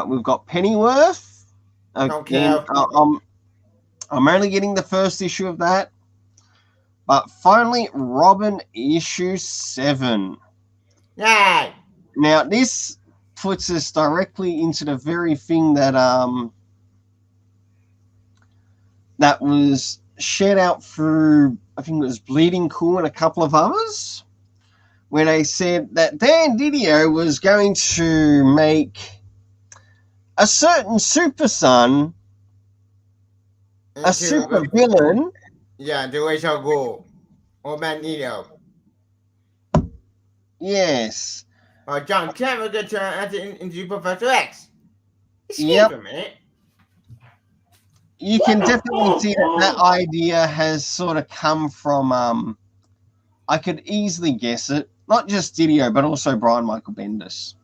we've got Pennyworth. Okay. I'm only getting the first issue of that. But finally, Robin issue 7. Yeah. Now, this puts us directly into the very thing that that was shared out through, I think it was Bleeding Cool and a couple of others, where they said that Dan Didio was going to make a certain super son a super villain. Yeah, the way shall go. Or Magneto. Yes. John Cameron could turn into Professor X. Yep. A minute. You can definitely see that idea has sort of come from, I could easily guess it, not just Didio, but also Brian Michael Bendis.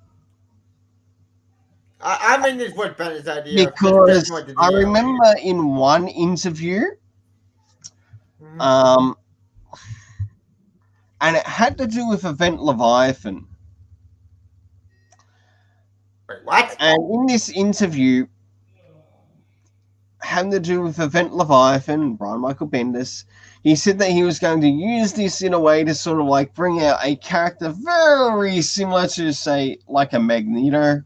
I mean, this was Bendis' idea. Because I remember in one interview, and it had to do with Event Leviathan. Wait, what? And in this interview, having to do with Event Leviathan, Brian Michael Bendis, he said that he was going to use this in a way to sort of like bring out a character very similar to, say, like a Magneto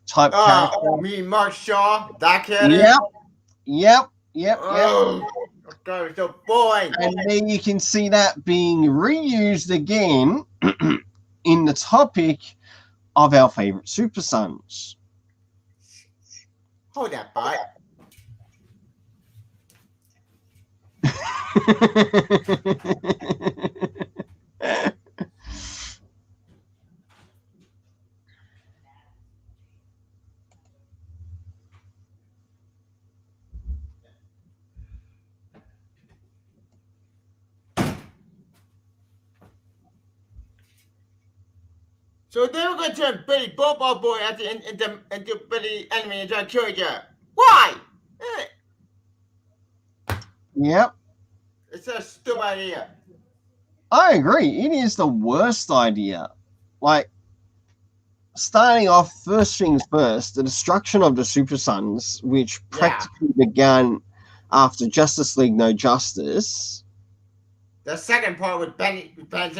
type character. Me, Mark Shaw, that character? Yep. God, so boring. And then you can see that being reused again in the topic of our favorite Super Sons. Hold that butt. So they were going to turn Billy Bobo Boy into Billy Enemy and try to kill you. Why? Yep. It's a stupid idea. I agree. It is the worst idea. Like, starting off, first things first, the destruction of the Super Sons, which practically began after Justice League No Justice. The second part with Ben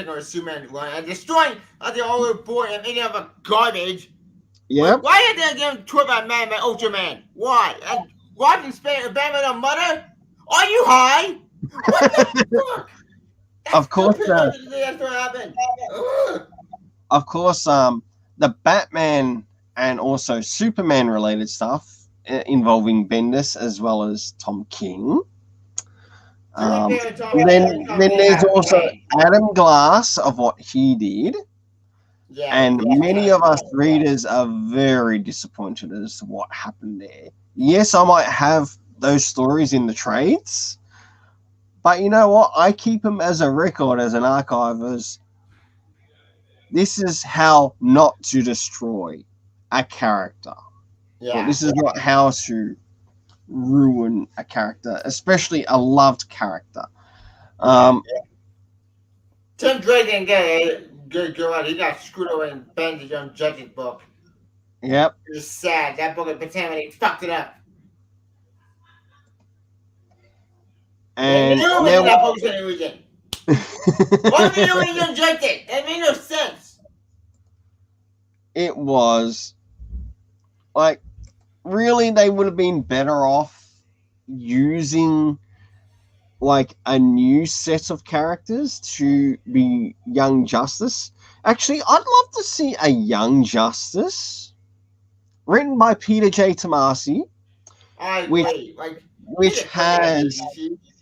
or Superman and destroying the old boy and any other garbage. Yeah. Why did they give him Twit by Man by Ultraman? Why? And Robin Spade Batman on Mother? Are you high? What the fuck? Of course. That's what happened. Of course, the Batman and also Superman related stuff involving Bendis as well as Tom King. Then there's also Adam Glass of what he did. Yeah, and many of us readers are very disappointed as to what happened there. Yes, I might have those stories in the trades, But you know what? I keep them as a record, as an archive, as this is how not to destroy a character. Or Yeah. this is not how to ruin a character, especially a loved character. Tim Drake didn't get a good go out. He got screwed over in Ben's Young Judge's book. Yep. It was sad. That book of He fucked it up. And they knew there that book was going to lose it. Why did you Young Judge it? That made no sense. It was like, really, they would have been better off using like a new set of characters to be Young Justice. Actually, I'd love to see a Young Justice written by Peter J. Tomasi. I agree. Which has...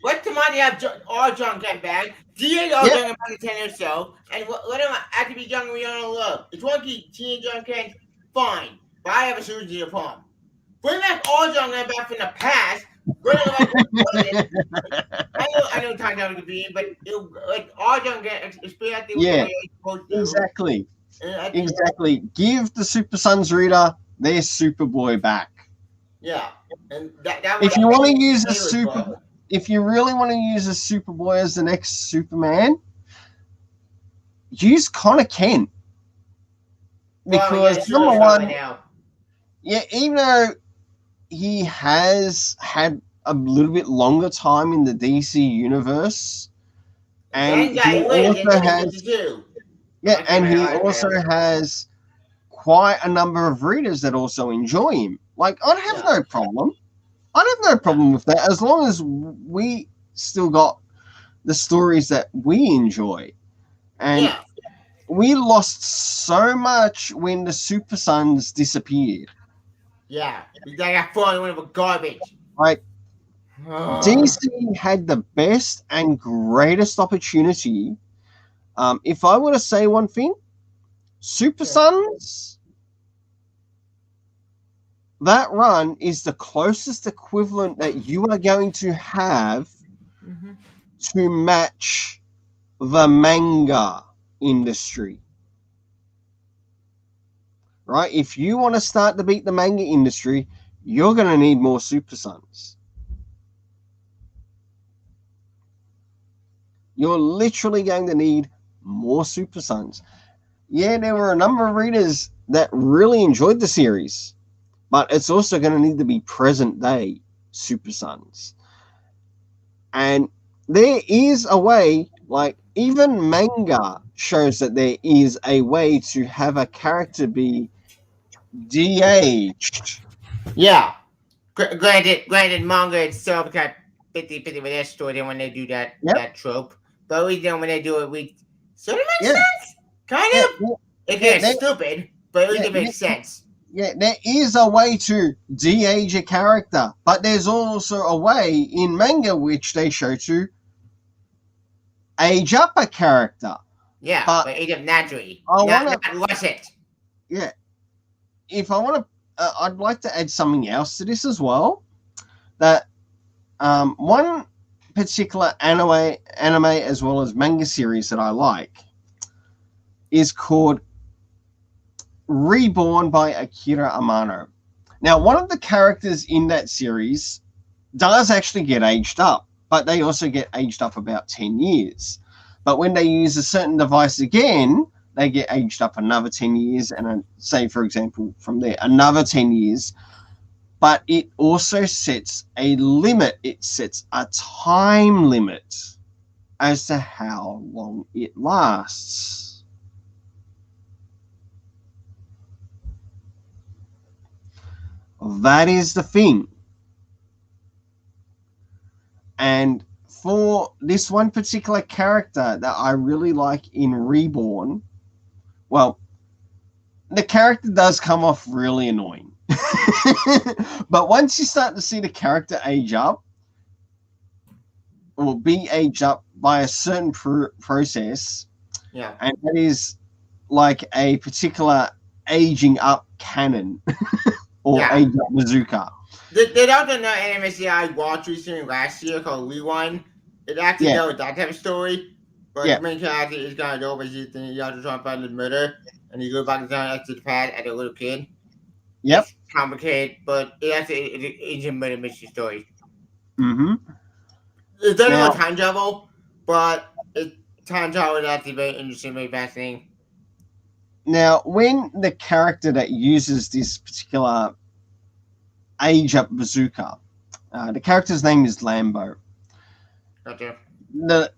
Let Tomasi have John come back. D.A. Young about 10 or so. And let him have to be young and we don't love. It's one key. Teen John Ken, fine. But I have a Susie upon. Bring back all John back from the past. I know time down to be, but all John exactly. Exactly. Give the Super Sons reader their Superboy back. Yeah, and that if you want to use if you really want to use a Superboy as the next Superman, use Connor Kent. Because number one, even though he has had a little bit longer time in the DC universe, and he also has quite a number of readers that also enjoy him. Like, I'd have no problem. I'd have no problem with that, as long as we still got the stories that we enjoy. And we lost so much when the Super Sons disappeared. Yeah, they got fallen into garbage. Like, DC had the best and greatest opportunity. If I were to say one thing, Super Sons, that run is the closest equivalent that you are going to have to match the manga industry. Right? If you want to start to beat the manga industry, you're going to need more Super Sons. You're literally going to need more Super Sons. Yeah, there were a number of readers that really enjoyed the series, but it's also going to need to be present day Super Sons. And there is a way, like even manga shows that there is a way to have a character be de-aged. Yeah. Granted, manga itself got 50-50 with their story when they do that trope. But at least then when they do it, we sort of makes sense. Kind of. It gets stupid, but at least it makes sense. Yeah, there is a way to de-age a character, but there's also a way in manga which they show to age up a character. Yeah, but age up naturally. Not rush it. Yeah. If I want to, I'd like to add something else to this as well. That one particular anime as well as manga series that I like is called Reborn by Akira Amano. Now, one of the characters in that series does actually get aged up, but they also get aged up about 10 years. But when they use a certain device again, they get aged up another 10 years, and say, for example, from there, another 10 years. But it also sets a limit. It sets a time limit as to how long it lasts. That is the thing. And for this one particular character that I really like in Reborn, well, the character does come off really annoying. But once you start to see the character age up, or be aged up by a certain process, and that is like a particular aging up canon, or aged up bazooka. They don't know NMSI watch recently last year called Rewind. It actually Yeah, dealt with that type of story, but yeah, the main character is kind of overseas thing. You have to try and find the murder, and you go back in time to the past as a little kid. yep. It's complicated, but it's a murder mystery story. Mm-hmm. It doesn't Now, about time travel, but time travel is actually very interesting, very fascinating. now, when the character that uses this particular age up bazooka, the character's name is Lambo. Gotcha. The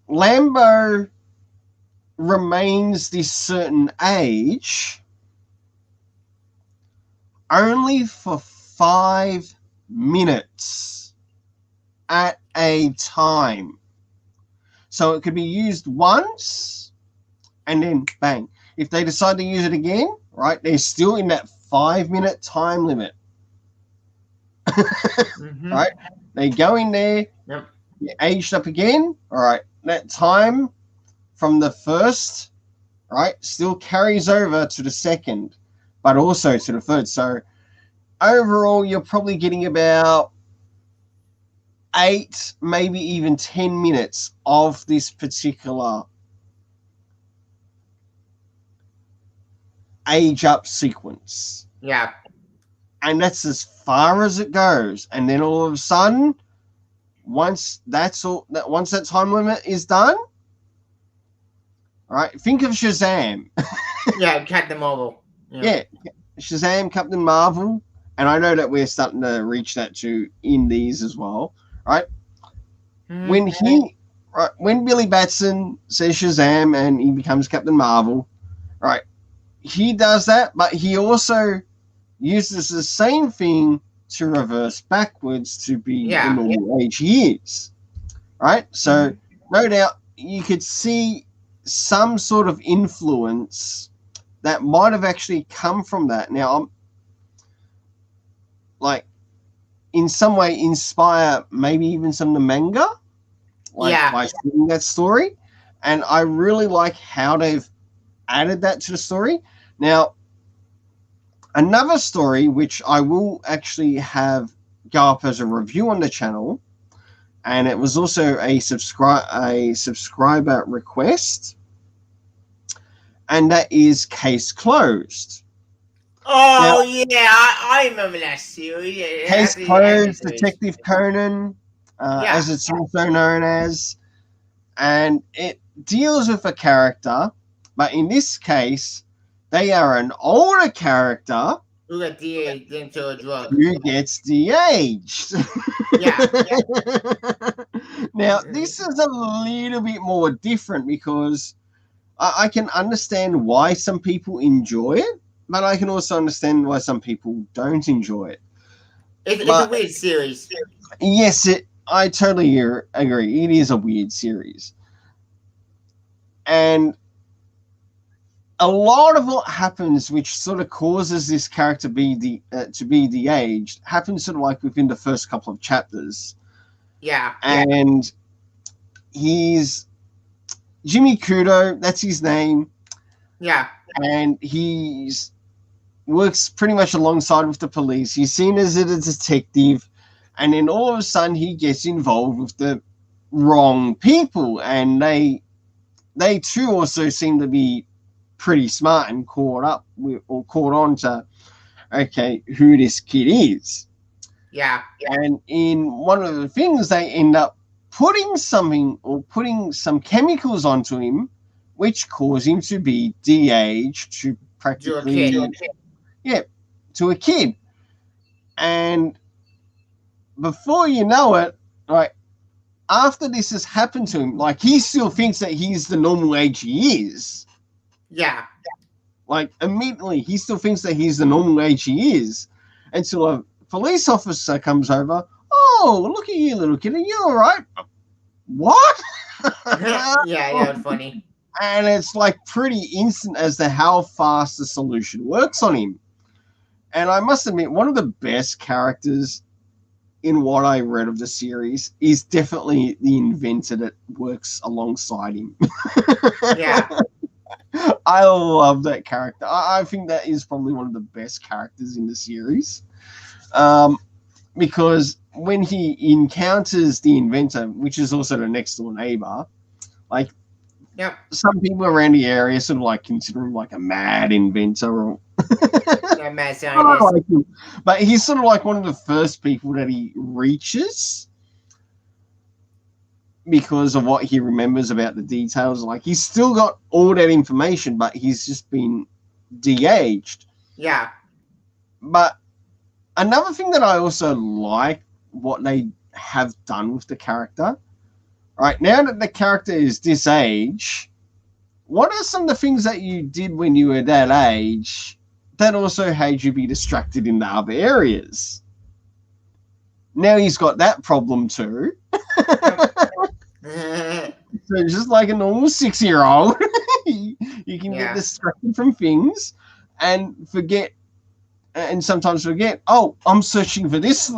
Lambo remains this certain age only for 5 minutes at a time. So it could be used once and then bang. If they decide to use it again, right, they're still in that 5 minute time limit. Mm-hmm. Right? They go in there, Yep. you're aged up again. All right, that time from the first, right, still carries over to the second, but also to the third. So overall, you're probably getting about 8, maybe even 10 minutes of this particular age up sequence. Yeah. And that's as far as it goes. And then all of a sudden, once that time limit is done, all right, think of Shazam. Yeah, Captain Marvel. Yeah, Shazam, Captain Marvel, and I know that we're starting to reach that too in these as well, right? Mm-hmm. When Billy Batson says Shazam and he becomes Captain Marvel, right? He does that, but he also uses the same thing to reverse backwards to be the Yeah. normal age he is, right? So Mm-hmm. no doubt you could see some sort of influence that might have actually come from that. Now, I'm like in some way inspire maybe even some of the manga, like Yeah. by seeing that story, and I really like how they've added that to the story. Now, another story which I will actually have go up as a review on the channel, and it was also a subscriber request, and that is Case Closed. Now, Oh yeah, I remember that series. Yeah, it Case actually the anime Closed, series. Detective Conan, Yeah. as it's also known as, and it deals with a character, but in this case, they are an older character Who got de-aged into a drug. who gets de-aged. Yeah. Now, this is a little bit more different because I can understand why some people enjoy it, but I can also understand why some people don't enjoy it. It's a But weird series. yes, I totally agree. It is a weird series. And a lot of what happens, which sort of causes this character to be de-aged, happens sort of like within the first couple of chapters. Yeah. And he's Jimmy Kudo, that's his name, Yeah. and he's works pretty much alongside with the police. He's seen as a detective, and then all of a sudden he gets involved with the wrong people, and they too also seem to be pretty smart and caught up with, or caught on to, okay, who this kid is. Yeah. And in one of the things, they end up putting some chemicals onto him, which cause him to be de-aged to You're a practically, kid. yeah, to a kid. And before you know it, like after this has happened to him, like he still thinks that he's the normal age he is. Yeah. Like immediately, he still thinks that he's the normal age he is, until a police officer comes over. Oh, look at you, little kid. Are you all right? What? Yeah, that was funny. And it's like pretty instant as to how fast the solution works on him. And I must admit, one of the best characters in what I read of the series is definitely the inventor that works alongside him. Yeah. I love that character. I think that is probably one of the best characters in the series. Because when he encounters the inventor, which is also the next door neighbor, like Yep. some people around the area sort of like consider him like a mad inventor or Yeah, mad I scientist. like him. But he's sort of like one of the first people that he reaches because of what he remembers about the details. Like he's still got all that information, but he's just been de-aged. Yeah. But another thing that I also like what they have done with the character, right now that the character is this age, what are some of the things that you did when you were that age that also had you be distracted in the other areas? Now he's got that problem too. So just like a normal 6-year-old, you can get distracted from things and forget, and sometimes forget, oh, I'm searching for this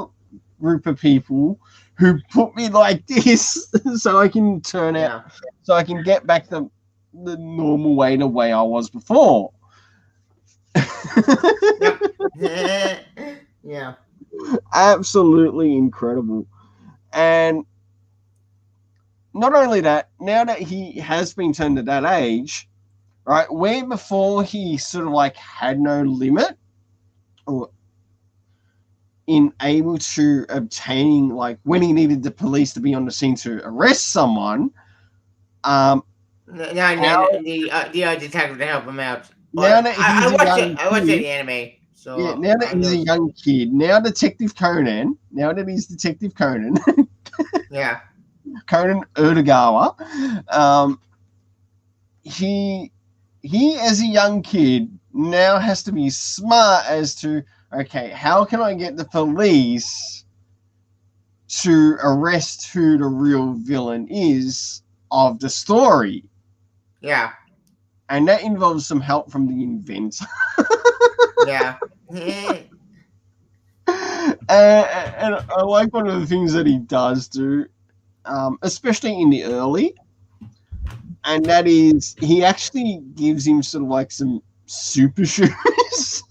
group of people who put me like this so I can turn out, so I can get back the normal way, the way I was before. Yeah. Absolutely incredible. And not only that, now that he has been turned at that age, right, where before he sort of like had no limit or in able to obtaining, like when he needed the police to be on the scene to arrest someone, No, the detective to help him out. Now that I he's a watched young it. I watched kid, the anime. So yeah, now that he's a young kid, now Detective Conan, now that he's Detective Conan, yeah, Conan Urdegawa, he as a young kid now has to be smart as to, okay, how can I get the police to arrest who the real villain is of the story? Yeah. And that involves some help from the inventor. Yeah. And I like one of the things that he does do, especially in the early, and that is he actually gives him sort of like some super shoes.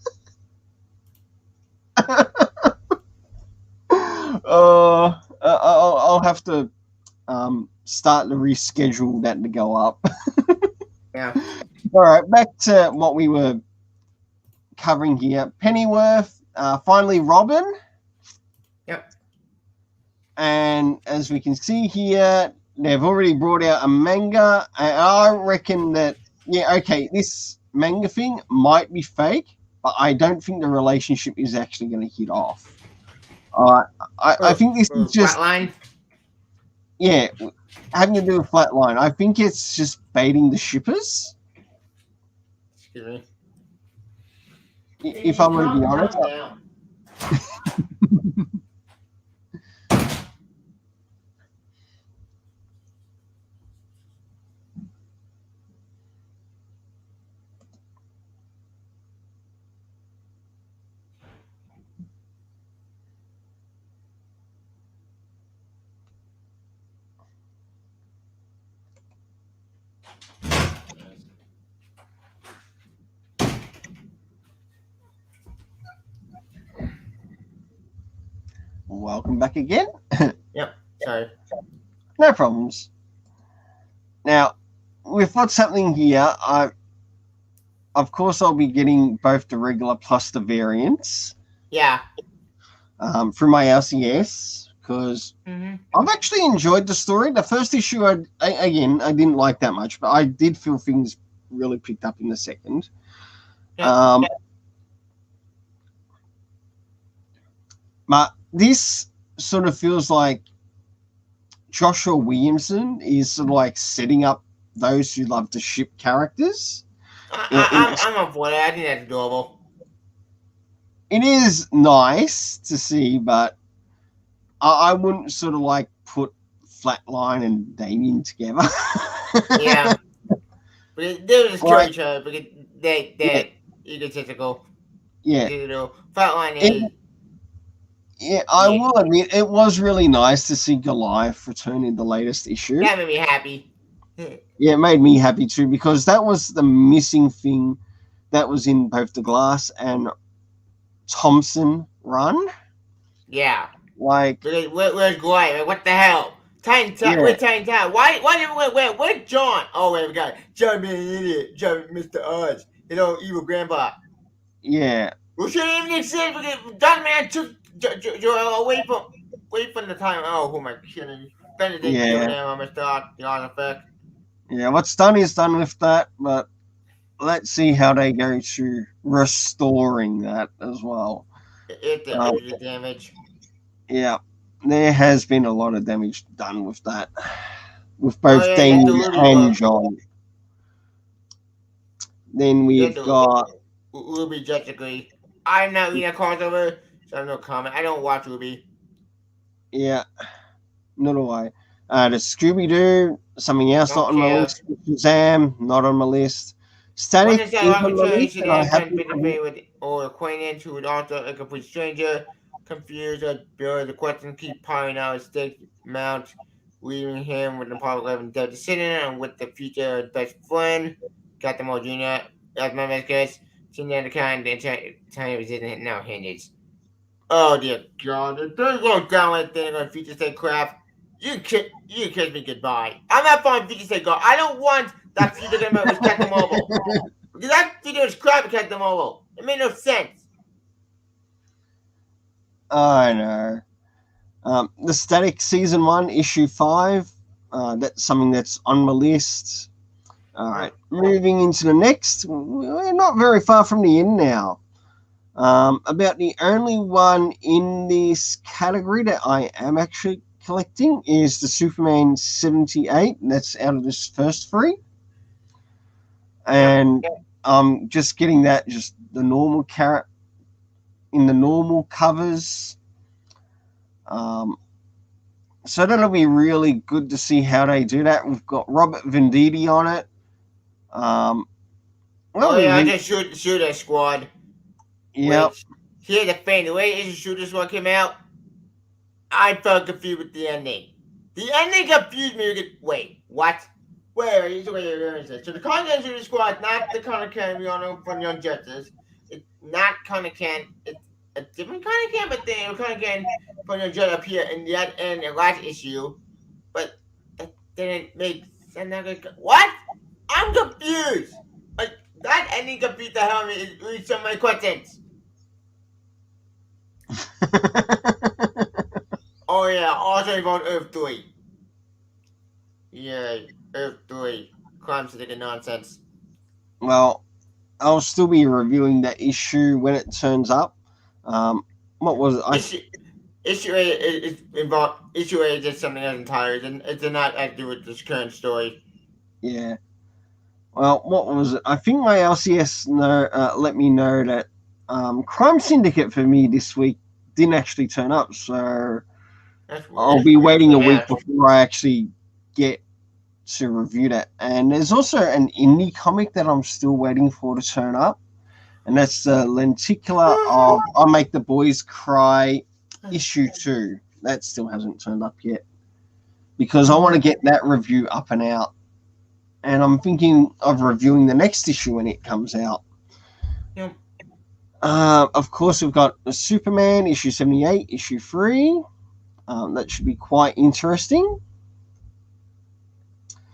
I'll have to start to reschedule that to go up. Yeah. All right, back to what we were covering here. Pennyworth, finally Robin. Yep. And as we can see here, they've already brought out a manga. And I reckon that, yeah, okay, this manga thing might be fake, but I don't think the relationship is actually going to hit off. I think this is just... Flatline? Yeah, having to do with Flatline. I think it's just baiting the shippers. Excuse me. If I'm going to be honest. Welcome back again. Yep, sorry. No problems. Now, with what's happening here, of course I'll be getting both the regular plus the variants. Yeah. Through my LCS, because I've actually enjoyed the story. The first issue, I didn't like that much, but I did feel things really picked up in the second. Yeah. But this sort of feels like Joshua Williamson is sort of like setting up those who love to ship characters. I'm up for that. I think that's adorable. It is nice to see, but I wouldn't sort of like put Flatline and Damien together. Yeah. But they're just killing each other because they're egotistical. Yeah. Flatline is... Yeah, I will admit, it was really nice to see Goliath return in the latest issue. That made me happy. Yeah, it made me happy too, because that was the missing thing that was in both the Glass and Thompson run. Yeah. Like, Where's Goliath? What the hell? yeah, Where's Titan Town? Where's John? Oh, wait, we got John being an idiot. John, Mr. Oz. His old evil grandpa. yeah, We shouldn't even exist because John Man took away from the time. Oh, who am I kidding? Benedict yeah, Giovanni, Mr. Oz, the Oz effect. yeah. What's done is done with that, but let's see how they go to restoring that as well. It did the damage. Yeah, there has been a lot of damage done with that, with Oh, both yeah, you got the Damien Ruby and book. John. Then You got we've the got, Ruby Jessica. I'm not reading a crossover, so I have no comment. I don't watch Ruby. yeah, not a way. The Scooby Doo, something else not Don't on my care. list. Shazam, not on my list. When Static is that is rocket on my train list, and I Shazam have turns been. face to face with or acquaintance who is also a complete stranger, confused or bored, the questions keep piling out his stake mount, leaving him with Apollo 11 dead to sit in and with the future best friend, Captain Mo Jr. as my best guess, sitting there the kind and trying to resist now hinges. Oh dear God, the third going down like thing on future state crap. You kiss me goodbye. I'm not fine future state go. I don't want that future game with Captain Marvel. Because that video is crap at Captain Marvel. It made no sense. I know. The Static Season 1, Issue 5. That's something that's on my list. All right, moving into the next. We're not very far from the end now. About the only one in this category that I am actually collecting is the Superman 78. That's out of this first three. Yep. And I'm just getting that, just the normal carrot in the normal covers. So that'll be really good to see how they do that. We've got Robert Venditti on it. Well, Oh yeah, I just Shooter Squad. yep. Which here's the thing, the way Asian Shooter Squad came out, I felt confused with the ending. The ending confused me. Wait, what? Wait. So the content Shooter Squad, not the kind of can we all know from Young Justice. It's not kind of can. It's a different kind of can, but then kind of can from Young Justice appear in the last issue. But that didn't make sense. What? I'm confused. Like that ending confused the hell out of me. It raised so many questions. Oh yeah, also about Earth 3. Yeah, Earth 3. Crime syndicate nonsense. Well, I'll still be reviewing that issue when it turns up. What was it? Issue A is involved. Issue A is just something else entirely. It did not have to do with this current story. Yeah. Well, what was it? I think my LCS let me know that Crime Syndicate for me this week didn't actually turn up, so I'll be waiting a week before I actually get to review that. And there's also an indie comic that I'm still waiting for to turn up, and that's the Lenticular of I Make the Boys Cry issue 2. That still hasn't turned up yet because I want to get that review up and out. And I'm thinking of reviewing the next issue when it comes out. Yep. Of course, we've got the Superman issue 78, issue 3. That should be quite interesting.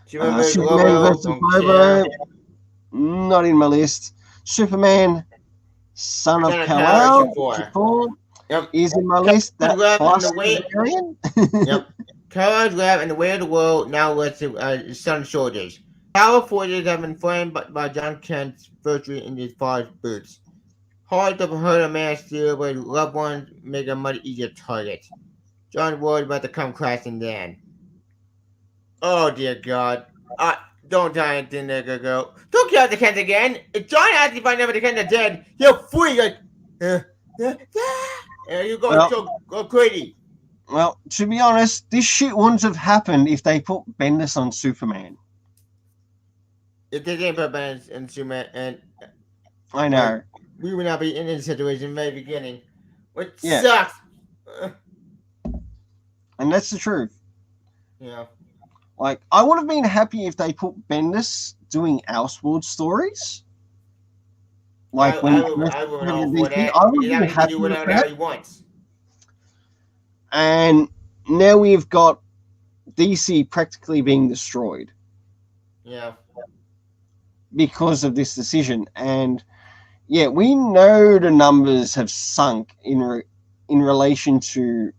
Superman versus Lobo, not in my list. Superman, Son of Kal-El, is in my list. That plus variant. Yep. Kal-El's lab and the way of the world now lets Sun Soldiers. Power forces have been framed by John Kent's first read in his father's boots. Hard to hurt a man still, but loved ones make a much easier target. John worried about to come crashing down. Oh dear God. Don't die anything there, go. Don't kill the Kent again. If John asks if I never the Kent are dead, he'll freak like you go crazy. Well, to be honest, this shit wouldn't have happened if they put Bendis on Superman. If they didn't put Bendis in Superman, and I know we would not be in this situation in the very beginning, which sucks. And that's the truth. Yeah. Like, I would have been happy if they put Bendis doing Elseworld stories. Like I would be happy with that. He wants. And now we've got DC practically being destroyed Yeah. because of this decision. And yeah, we know the numbers have sunk in relation to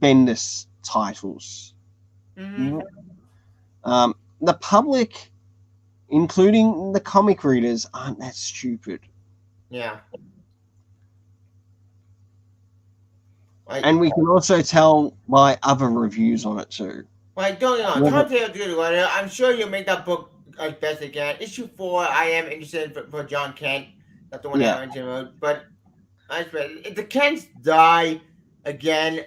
Bendis titles. Mm-hmm. The public, including the comic readers, aren't that stupid. Yeah. Like, And we can also tell by other reviews on it too. don't you know? Whether, Tom Taylor good letter. I'm sure you'll make that book as best again. Issue 4, I am interested for John Kent. That's the one yeah, I mentioned about. But I swear, if the Kents die again,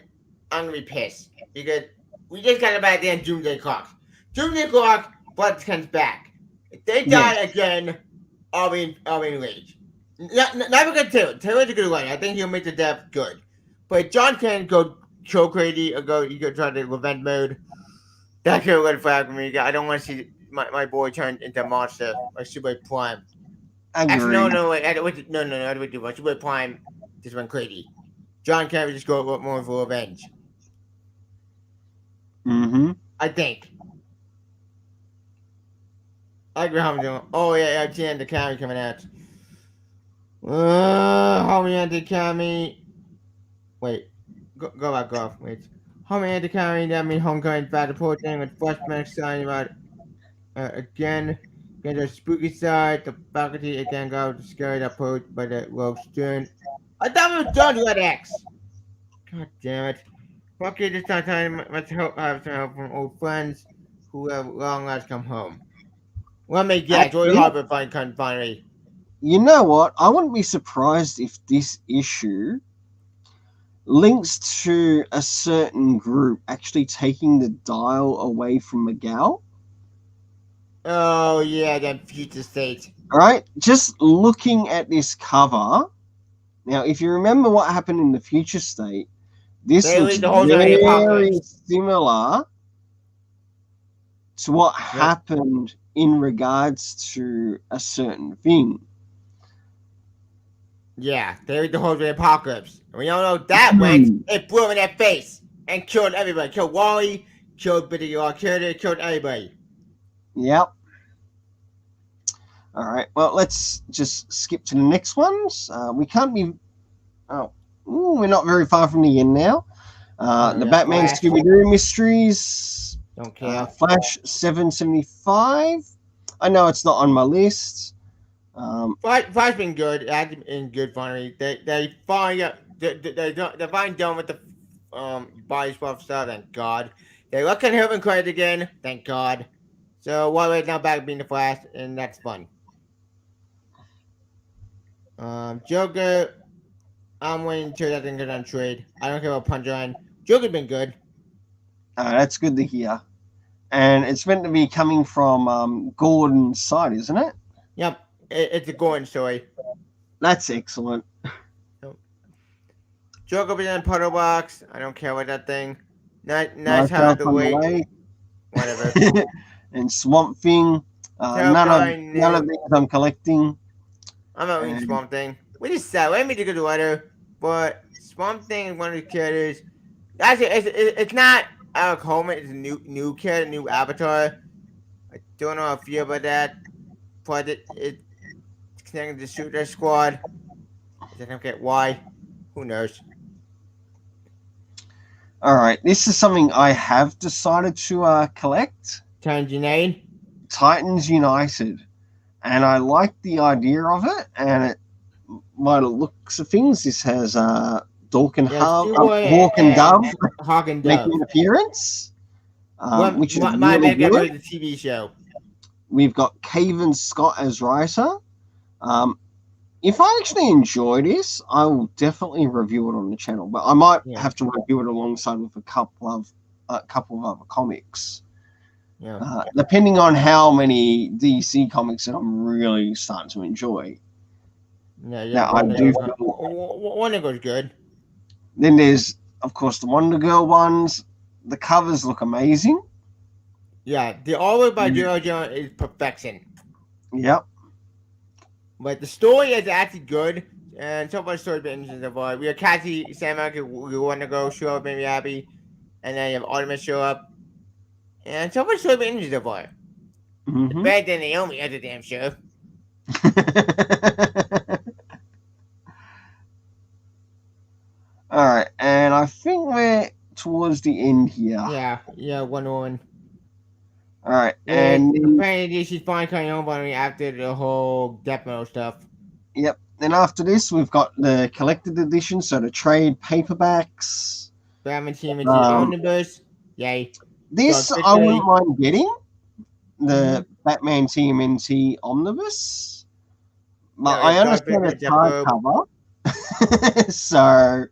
I'm gonna be pissed because we just got about the end Doomsday Clock. Doomsday Clock, but Kent's back. If they die yes, again, I'll be enraged. Not because Taylor's a good writer. I think he'll make the death good. But John Kent go kill crazy or you go try the revenge mode. That could red flag for me. I don't want to see my boy turn into a monster like Super Prime. Actually, agree. no, wait. No. I don't do much. Super Prime just went crazy. John Kent would just go a lot more for revenge. Mm-hmm. I think. I agree how I'm doing. Oh, yeah, I've seen the Academy coming out. Homie Anti-Academy. Wait. Go back off. Wait. Homie Anti-Academy, that means Homecoming bad reporting with freshman excited about again. Get the spooky side, the faculty again got scared approach by the rogue student. I thought we were done with X. God damn it. Fuck it, this time let's have some help from old friends who have long last come home. Let me guess, Joy Actually, Harper finally. you know what? I wouldn't be surprised if this issue links to a certain group actually taking the dial away from Miguel. Oh yeah, that future state. All right, just looking at this cover. Now, if you remember what happened in the future state, this They looks lead the whole time very the apocalypse. similar to what Yep. happened in regards to a certain thing. Yeah, they lead the whole the apocalypse. And we all know that went, it blew in their face and killed everybody. Killed Wally, killed Billy Killed everybody. Yep. All right. Well, let's just skip to the next ones. We can't be. Oh, we're not very far from the end now. The Yeah, Batman Flash. Scooby Doo mysteries. Don't care. Flash 775. I know it's not on my list. Flash been good. That's been good finally. They finally they're finally done with the body swap stuff. Thank God. They look at him and credit again. Thank God. So Wally now back being the Flash, and that's fun. Joker. I'm waiting until that thing goes on trade. I don't care about Punchline. Joker's been good. That's good to hear. And it's meant to be coming from Gordon's side, isn't it? Yep, it's a Gordon story. That's excellent. Joker was in Puddle Box. I don't care about that thing. Nice Nice how House the on the way. Way. Whatever. And Swamp Thing. None of these I'm collecting. I'm not reading Swamp Thing. Which is sad. Let me take a letter. But Swamp Thing is one of the characters. Actually, it's not Alec Holman. It's a new character, new avatar. I don't know how I feel about that. But it's connected to Shooter Squad. I don't get why. Who knows? All right, this is something I have decided to collect. Tangerine. Titans United, and I like the idea of it. And it, by the looks of things, this has Hawk and Dove Hawk and Dove making an appearance, which is my really good. good. The TV show. We've got Cavan Scott as writer. If I actually enjoy this, I will definitely review it on the channel. But I might have to review it alongside with a couple of other comics. Yeah. Depending on how many DC comics that I'm really starting to enjoy. Yeah. Now, I do feel Wonder Girl's good. Then there's, of course, the Wonder Girl ones. The covers look amazing. Yeah, the artwork by JoJo is perfection. Yep. But the story is actually good. And so far, story been interesting so far. We have Cassie, Sam, we want to go show up, maybe happy, and then you have Artemis show up. And so far, story been interesting so far. It's Mm-hmm. better than Naomi other damn show. All right, and I think we're towards the end here. Yeah, one on. All right, Yeah, and then, apparently she's finally coming home on me after the whole death metal stuff. yep. Then after this, we've got the collected edition, so the trade paperbacks. Batman TMNT Um, Omnibus. Yay. this Dark I Victory. wouldn't mind getting the Mm-hmm. Batman TMNT omnibus, but Yeah, we I have Dark understand Victory, it's Jeff Loeb. hardcover, so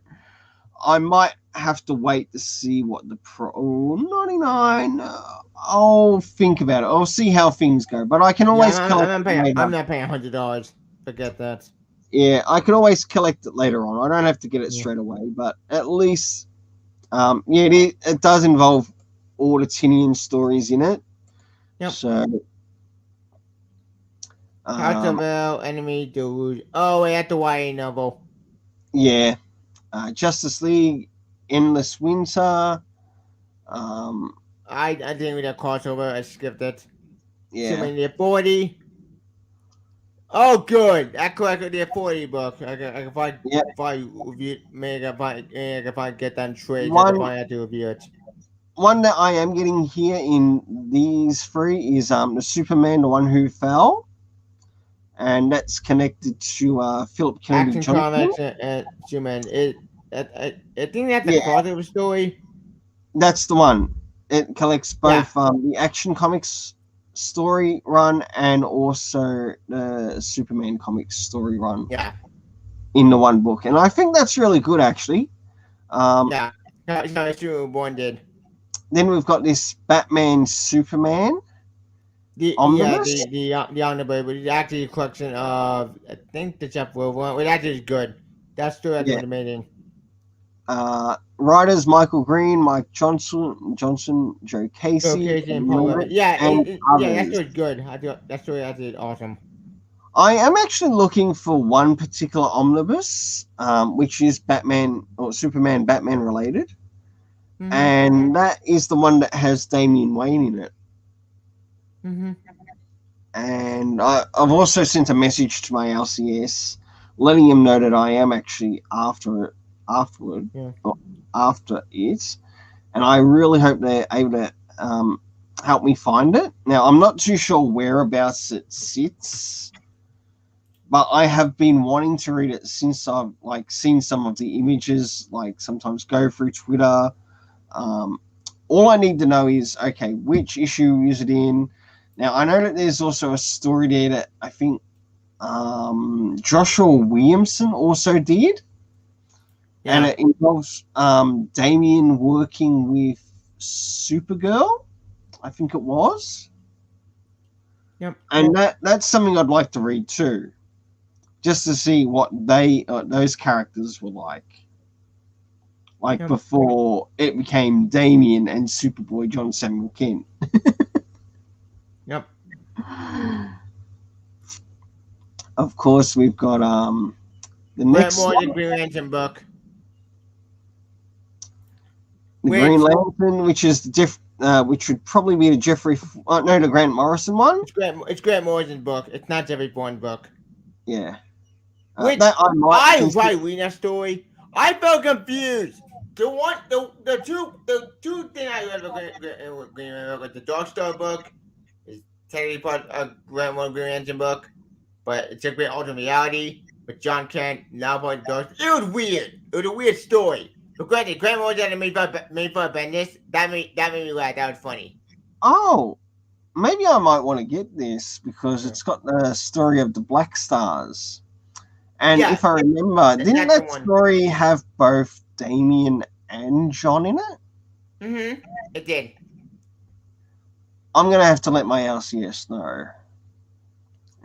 I might have to wait to see what the 99. I'll think about it. I'll see how things go, but I can always Yeah, collect it later. I'm not paying $100. Forget that. Yeah, I can always collect it later on. I don't have to get it Yeah. straight away, but at least, yeah, it does involve all the Tinian stories in it. Yep. So, Carterville, Enemy, Deluge. Oh, wait, at the YA novel. yeah, Justice League, Endless Winter. I didn't read that crossover. I skipped it. Yeah, Superman the Authority. Oh, good. I collected the Authority book. I can find, Yep. review, maybe I can find, get that in trades. I One- can find out to review it. one that I am getting here in these three is the Superman, the one who fell, and that's connected to Philip Kennedy Action Johnson. Comics and Superman. I think that's a Yeah. crossover story. That's the one. It collects both the Action Comics story run and also the Superman comics story run Yeah. in the one book, and I think that's really good actually. Yeah. No, one did. Then we've got this Batman Superman. Omnibus? The omnibus, but it's actually a collection of I think the Jeff Loeb one, which actually is good. That's still Yeah. amazing. Writers Michael Green, Mike Johnson, Joe Casey, So Casey and and Paul Merritt, Levin. Yeah, and that others. story's good. That story actually awesome. I am actually looking for one particular omnibus, which is Batman or Superman Batman related, Mm-hmm. and that is the one that has Damian Wayne in it. Mm-hmm. And I've also sent a message to my LCS letting him know that I am actually after it, and I really hope they're able to help me find it. Now, I'm not too sure whereabouts it sits, but I have been wanting to read it since I've seen some of the images, sometimes go through Twitter. All I need to know is, okay, which issue is it in? Now, I know that there's also a story there that I think Joshua Williamson also did. Yeah. And it involves Damien working with Supergirl, I think it was. Yep. And that's something I'd like to read too, just to see what those characters were like Yep. before it became Damien and Superboy John Samuel Kent. Yep. Of course, we've got the next Grant one, Morrison Green Lantern book. the Green Lantern, which is which would probably be the the Grant Morrison one. It's Grant Morrison's book. It's not Jeffrey Bourne's book. Yeah. Which that I reading that story. I felt confused. The two things I read about Green Lantern book, the Dark Star book, is technically part of Grant Morrison Green Lantern book, but it's a great alternate reality with John Kent now part of the Dark. It was weird. It was a weird story. But granted, Grant Morrison made fun of Bendis. That made me laugh. That was funny. Oh, maybe I might want to get this because it's got the story of the Black Stars. And if I remember, didn't that story have both Damien and John in it? Mm-hmm. It did. I'm going to have to let my LCS know.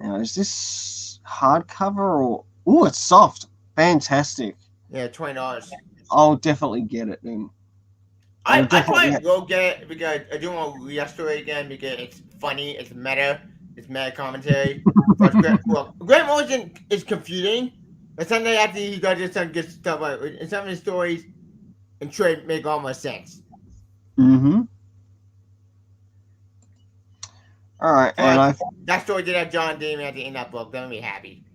Now, is this hardcover or... Ooh, it's soft. Fantastic. Yeah, $20. I'll definitely get it then. I probably will get it because I do want to read that story again because it's funny, it's meta commentary. Grant Morrison is confusing. But Sunday after he does just some good stuff. Like, and some of his stories and trade make almost sense. Mm-hmm. All right, and Plus, that story did have John Damon at the end of that book. That made me happy.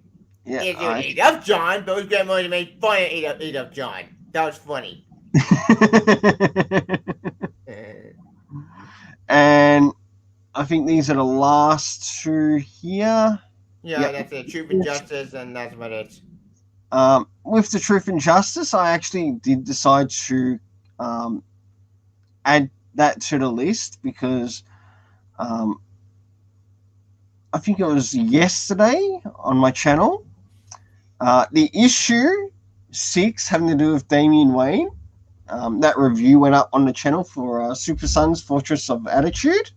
yeah, If you ate up John, those grandmothers made fun of ate up John. That was funny. and I think these are the last two here. Yeah, that's it. Truth and Justice, and that's about it. With the Truth and Justice, I actually did decide to add that to the list because I think it was yesterday on my channel. The issue 6 having to do with Damian Wayne. That review went up on the channel for Super Sons Fortress of Attitude.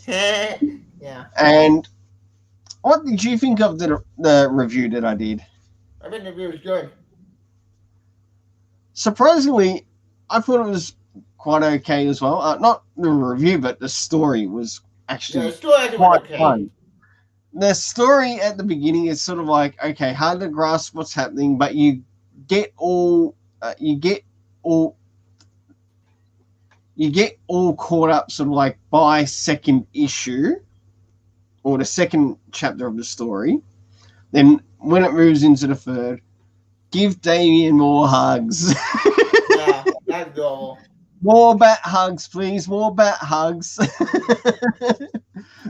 Yeah. And what did you think of the review that I did? I think the review was good. Surprisingly, I thought it was quite okay as well. Not the review, but the story was actually the story quite okay. fun. The story at the beginning is sort of like, okay, hard to grasp what's happening, but you get all caught up sort of like by second issue or the second chapter of the story. Then when it moves into the third, give Damien more hugs. Yeah, that's all. More bat hugs, please. More bat hugs.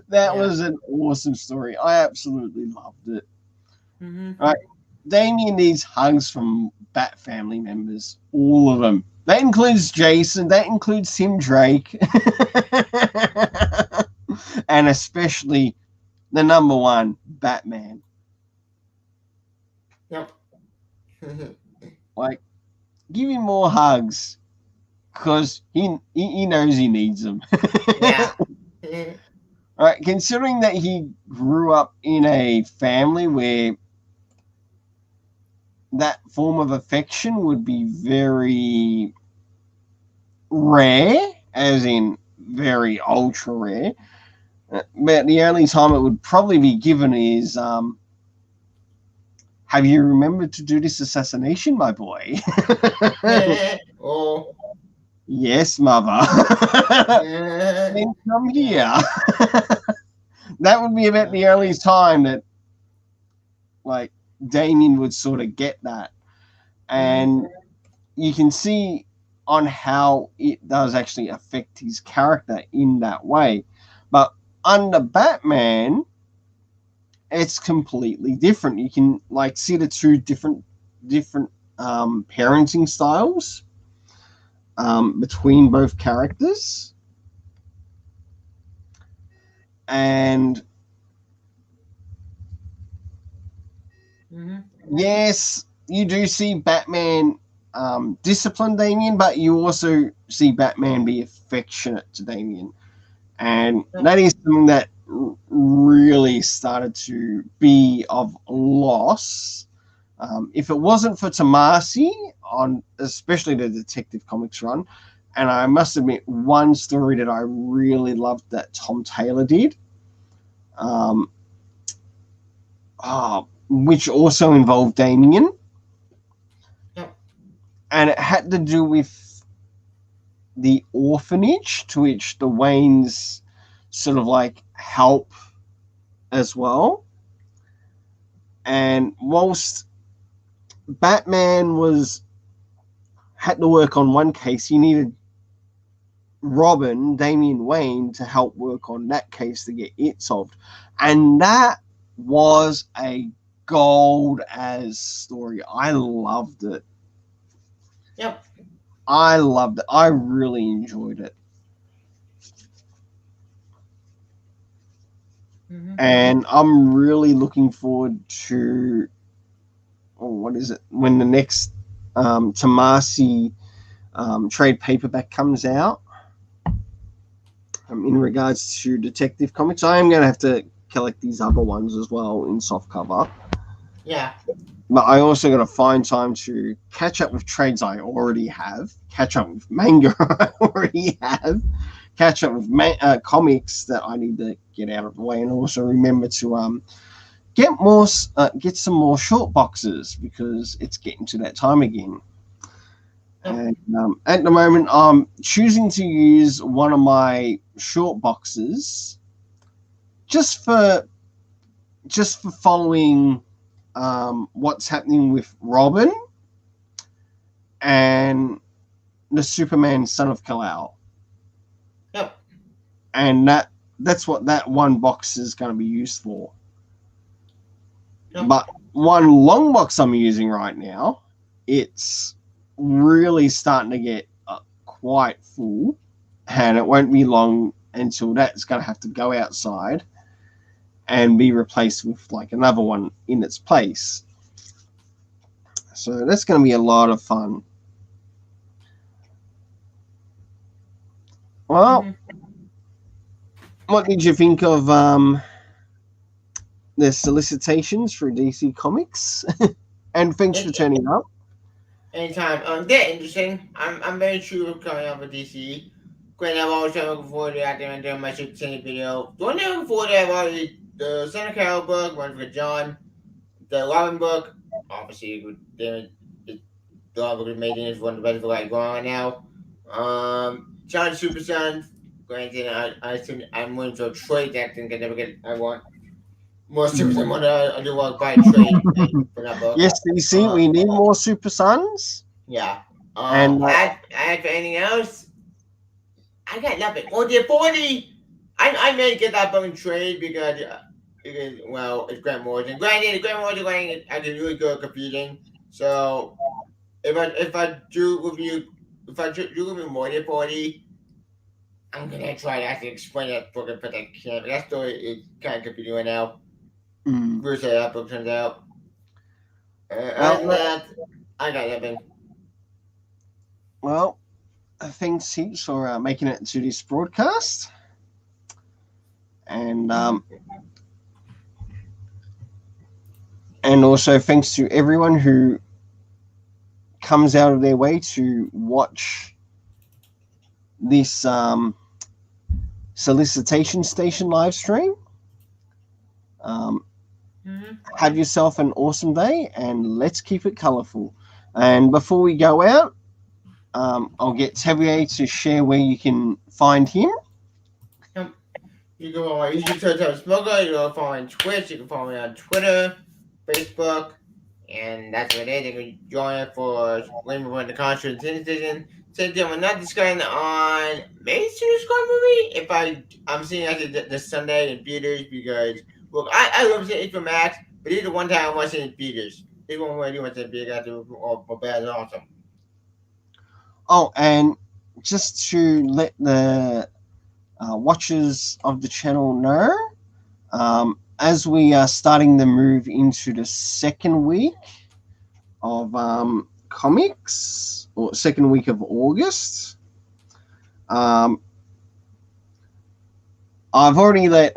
That was an awesome story. I absolutely loved it. Mm-hmm. Right. Damien needs hugs from Bat family members. All of them. That includes Jason. That includes Tim Drake. And especially the number one, Batman. Yep. Like, give him more hugs. Because he knows he needs them. Yeah. Right, considering that he grew up in a family where that form of affection would be very rare, as in very ultra rare. But the only time it would probably be given is, have you remembered to do this assassination, my boy? Oh. Yes, mother. Then come here. That would be about the only time that, like, Damien would sort of get that. And you can see on how it does actually affect his character in that way. But under Batman, it's completely different. You can like see the two different parenting styles between both characters. And yes, you do see Batman discipline Damien, but you also see Batman be affectionate to Damien. And that is something that really started to be of loss. If it wasn't for Tomasi, on especially the Detective Comics run, and I must admit, one story that I really loved that Tom Taylor did, which also involved Damien. Yep. And it had to do with the orphanage to which the Waynes sort of like help as well. And whilst Batman had to work on one case, he needed Robin, Damian Wayne, to help work on that case to get it solved. And that was a gold as story. I loved it. Yep. I loved it. I really enjoyed it. And I'm really looking forward to what is it when the next Tomasi trade paperback comes out in regards to Detective Comics. I am going to have to collect these other ones as well in softcover. Yeah. But I also got to find time to catch up with trades I already have, catch up with manga I already have, catch up with comics that I need to get out of the way, and also remember to get some more short boxes because it's getting to that time again. And at the moment, I'm choosing to use one of my short boxes just for following what's happening with Robin and the Superman Son of Kal-El. Yep. And that's what that one box is going to be used for. Yep. But one long box I'm using right now, it's really starting to get quite full, and it won't be long until that's going to have to go outside and be replaced with like another one in its place. So that's going to be a lot of fun. Well, what did you think of the solicitations for DC Comics? And thanks for turning up. Anytime. They're interesting. I'm very true coming up with DC. Granted, I'm always looking forward to acting and doing my Solicitation video. The one thing I'm looking forward to, I've already the Son of Kal-El book, one for John, the Robin book, obviously the book is making is one of the best books going on now. John Super Son, granted, I'm willing to trade that thing. I want more Super Son. I do want to buy a trade for that book. Yes, DC, we need more Super Sons. Yeah. And add for anything else, I got nothing. On the 40, I may get that book in trade because well, it's Grant Morrison. Granted, Grant Morrison I can really good at competing. So if I do review more than 40, I'm gonna try to actually explain that book and put that can. That story is kind of competing right now. We'll see how that book turns out. Other than that, I got nothing. Well, thanks heaps for making it to this broadcast. And also thanks to everyone who comes out of their way to watch this Solicitation Station live stream. Have yourself an awesome day, and let's keep it colourful. And before we go out, I'll get Tavier to share where you can find him. You can follow my YouTube channel, Smoker. You can follow me on Twitch. You can follow me on Twitter, Facebook, and that's what it is. You can join us for Rainbow Run the Concert Decision. Same thing, we're not discussing on maybe Suicide Squad movie. If I'm seeing that this Sunday in theaters because look, I love seeing it for Max, but this is the one time I want to see it in theaters. This one where I do want to see it in theaters after bad and awesome. Oh, and just to let the watchers of the channel know, as we are starting the move into the second week of comics, or second week of August, I've already let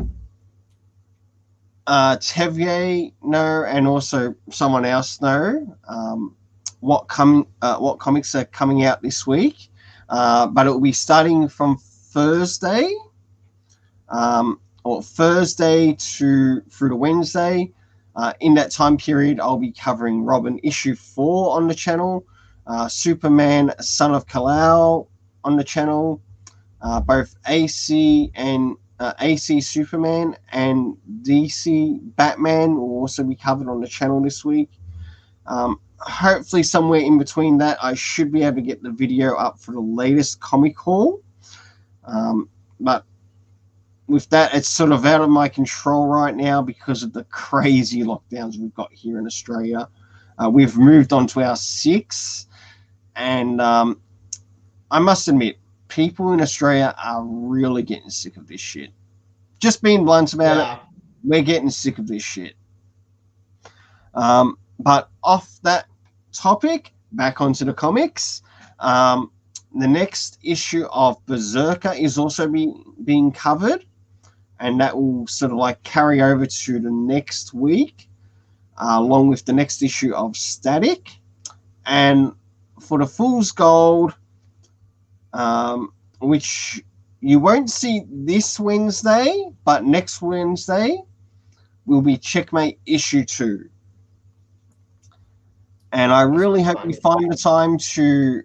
Tavier know, and also someone else know what comics are coming out this week. But it will be starting from Thursday, or Thursday through to Wednesday. In that time period, I'll be covering Robin issue 4 on the channel, Superman Son of Kal-El on the channel, both AC Superman and DC Batman will also be covered on the channel this week. Hopefully somewhere in between that, I should be able to get the video up for the latest comic haul. But with that, it's sort of out of my control right now because of the crazy lockdowns we've got here in Australia. We've moved on to our 6th, and I must admit, people in Australia are really getting sick of this shit. Just being blunt about it, we're getting sick of this shit. But off that topic, back onto the comics. The next issue of Berserker is also being covered, and that will sort of like carry over to the next week, along with the next issue of Static. And for the Fool's Gold, which you won't see this Wednesday, but next Wednesday, will be Checkmate issue 2. And I really hope you find the time to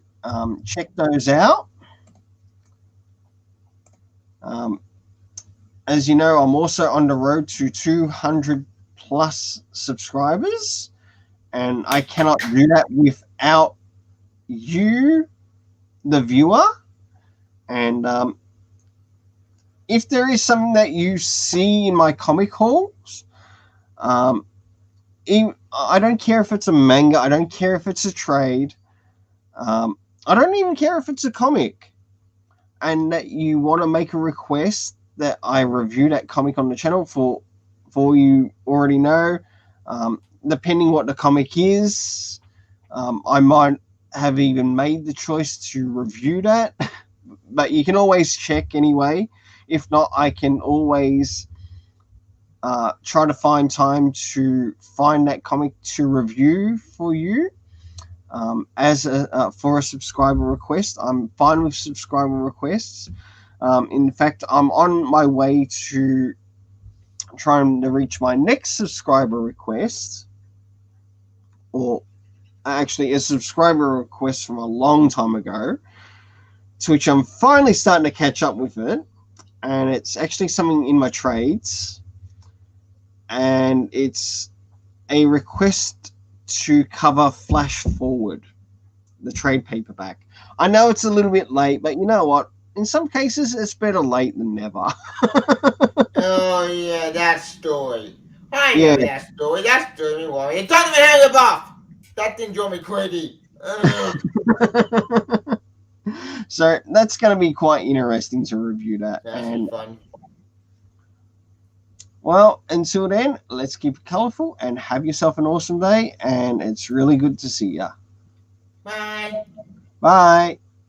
check those out. As you know, I'm also on the road to 200 plus subscribers, and I cannot do that without you, the viewer. And if there is something that you see in my comic hauls, I don't care if it's a manga, I don't care if it's a trade, I don't even care if it's a comic, and that you want to make a request that I review that comic on the channel for you already know, depending what the comic is, I might have even made the choice to review that, but you can always check anyway. If not, I can always try to find time to find that comic to review for you. For a subscriber request, I'm fine with subscriber requests. In fact, I'm on my way to trying to reach my next subscriber request, or actually a subscriber request from a long time ago, to which I'm finally starting to catch up with it, and it's actually something in my trades, and it's a request to cover Flash Forward, the trade paperback. I know it's a little bit late, but you know what? In some cases, it's better late than never. Oh, yeah, that story. I Yeah. remember that story. That story me worry. It doesn't even have a buff. That thing drove me crazy. So that's going to be quite interesting to review that. That's And fun. well, until then, let's keep it colorful and have yourself an awesome day. And it's really good to see you. Bye. Bye.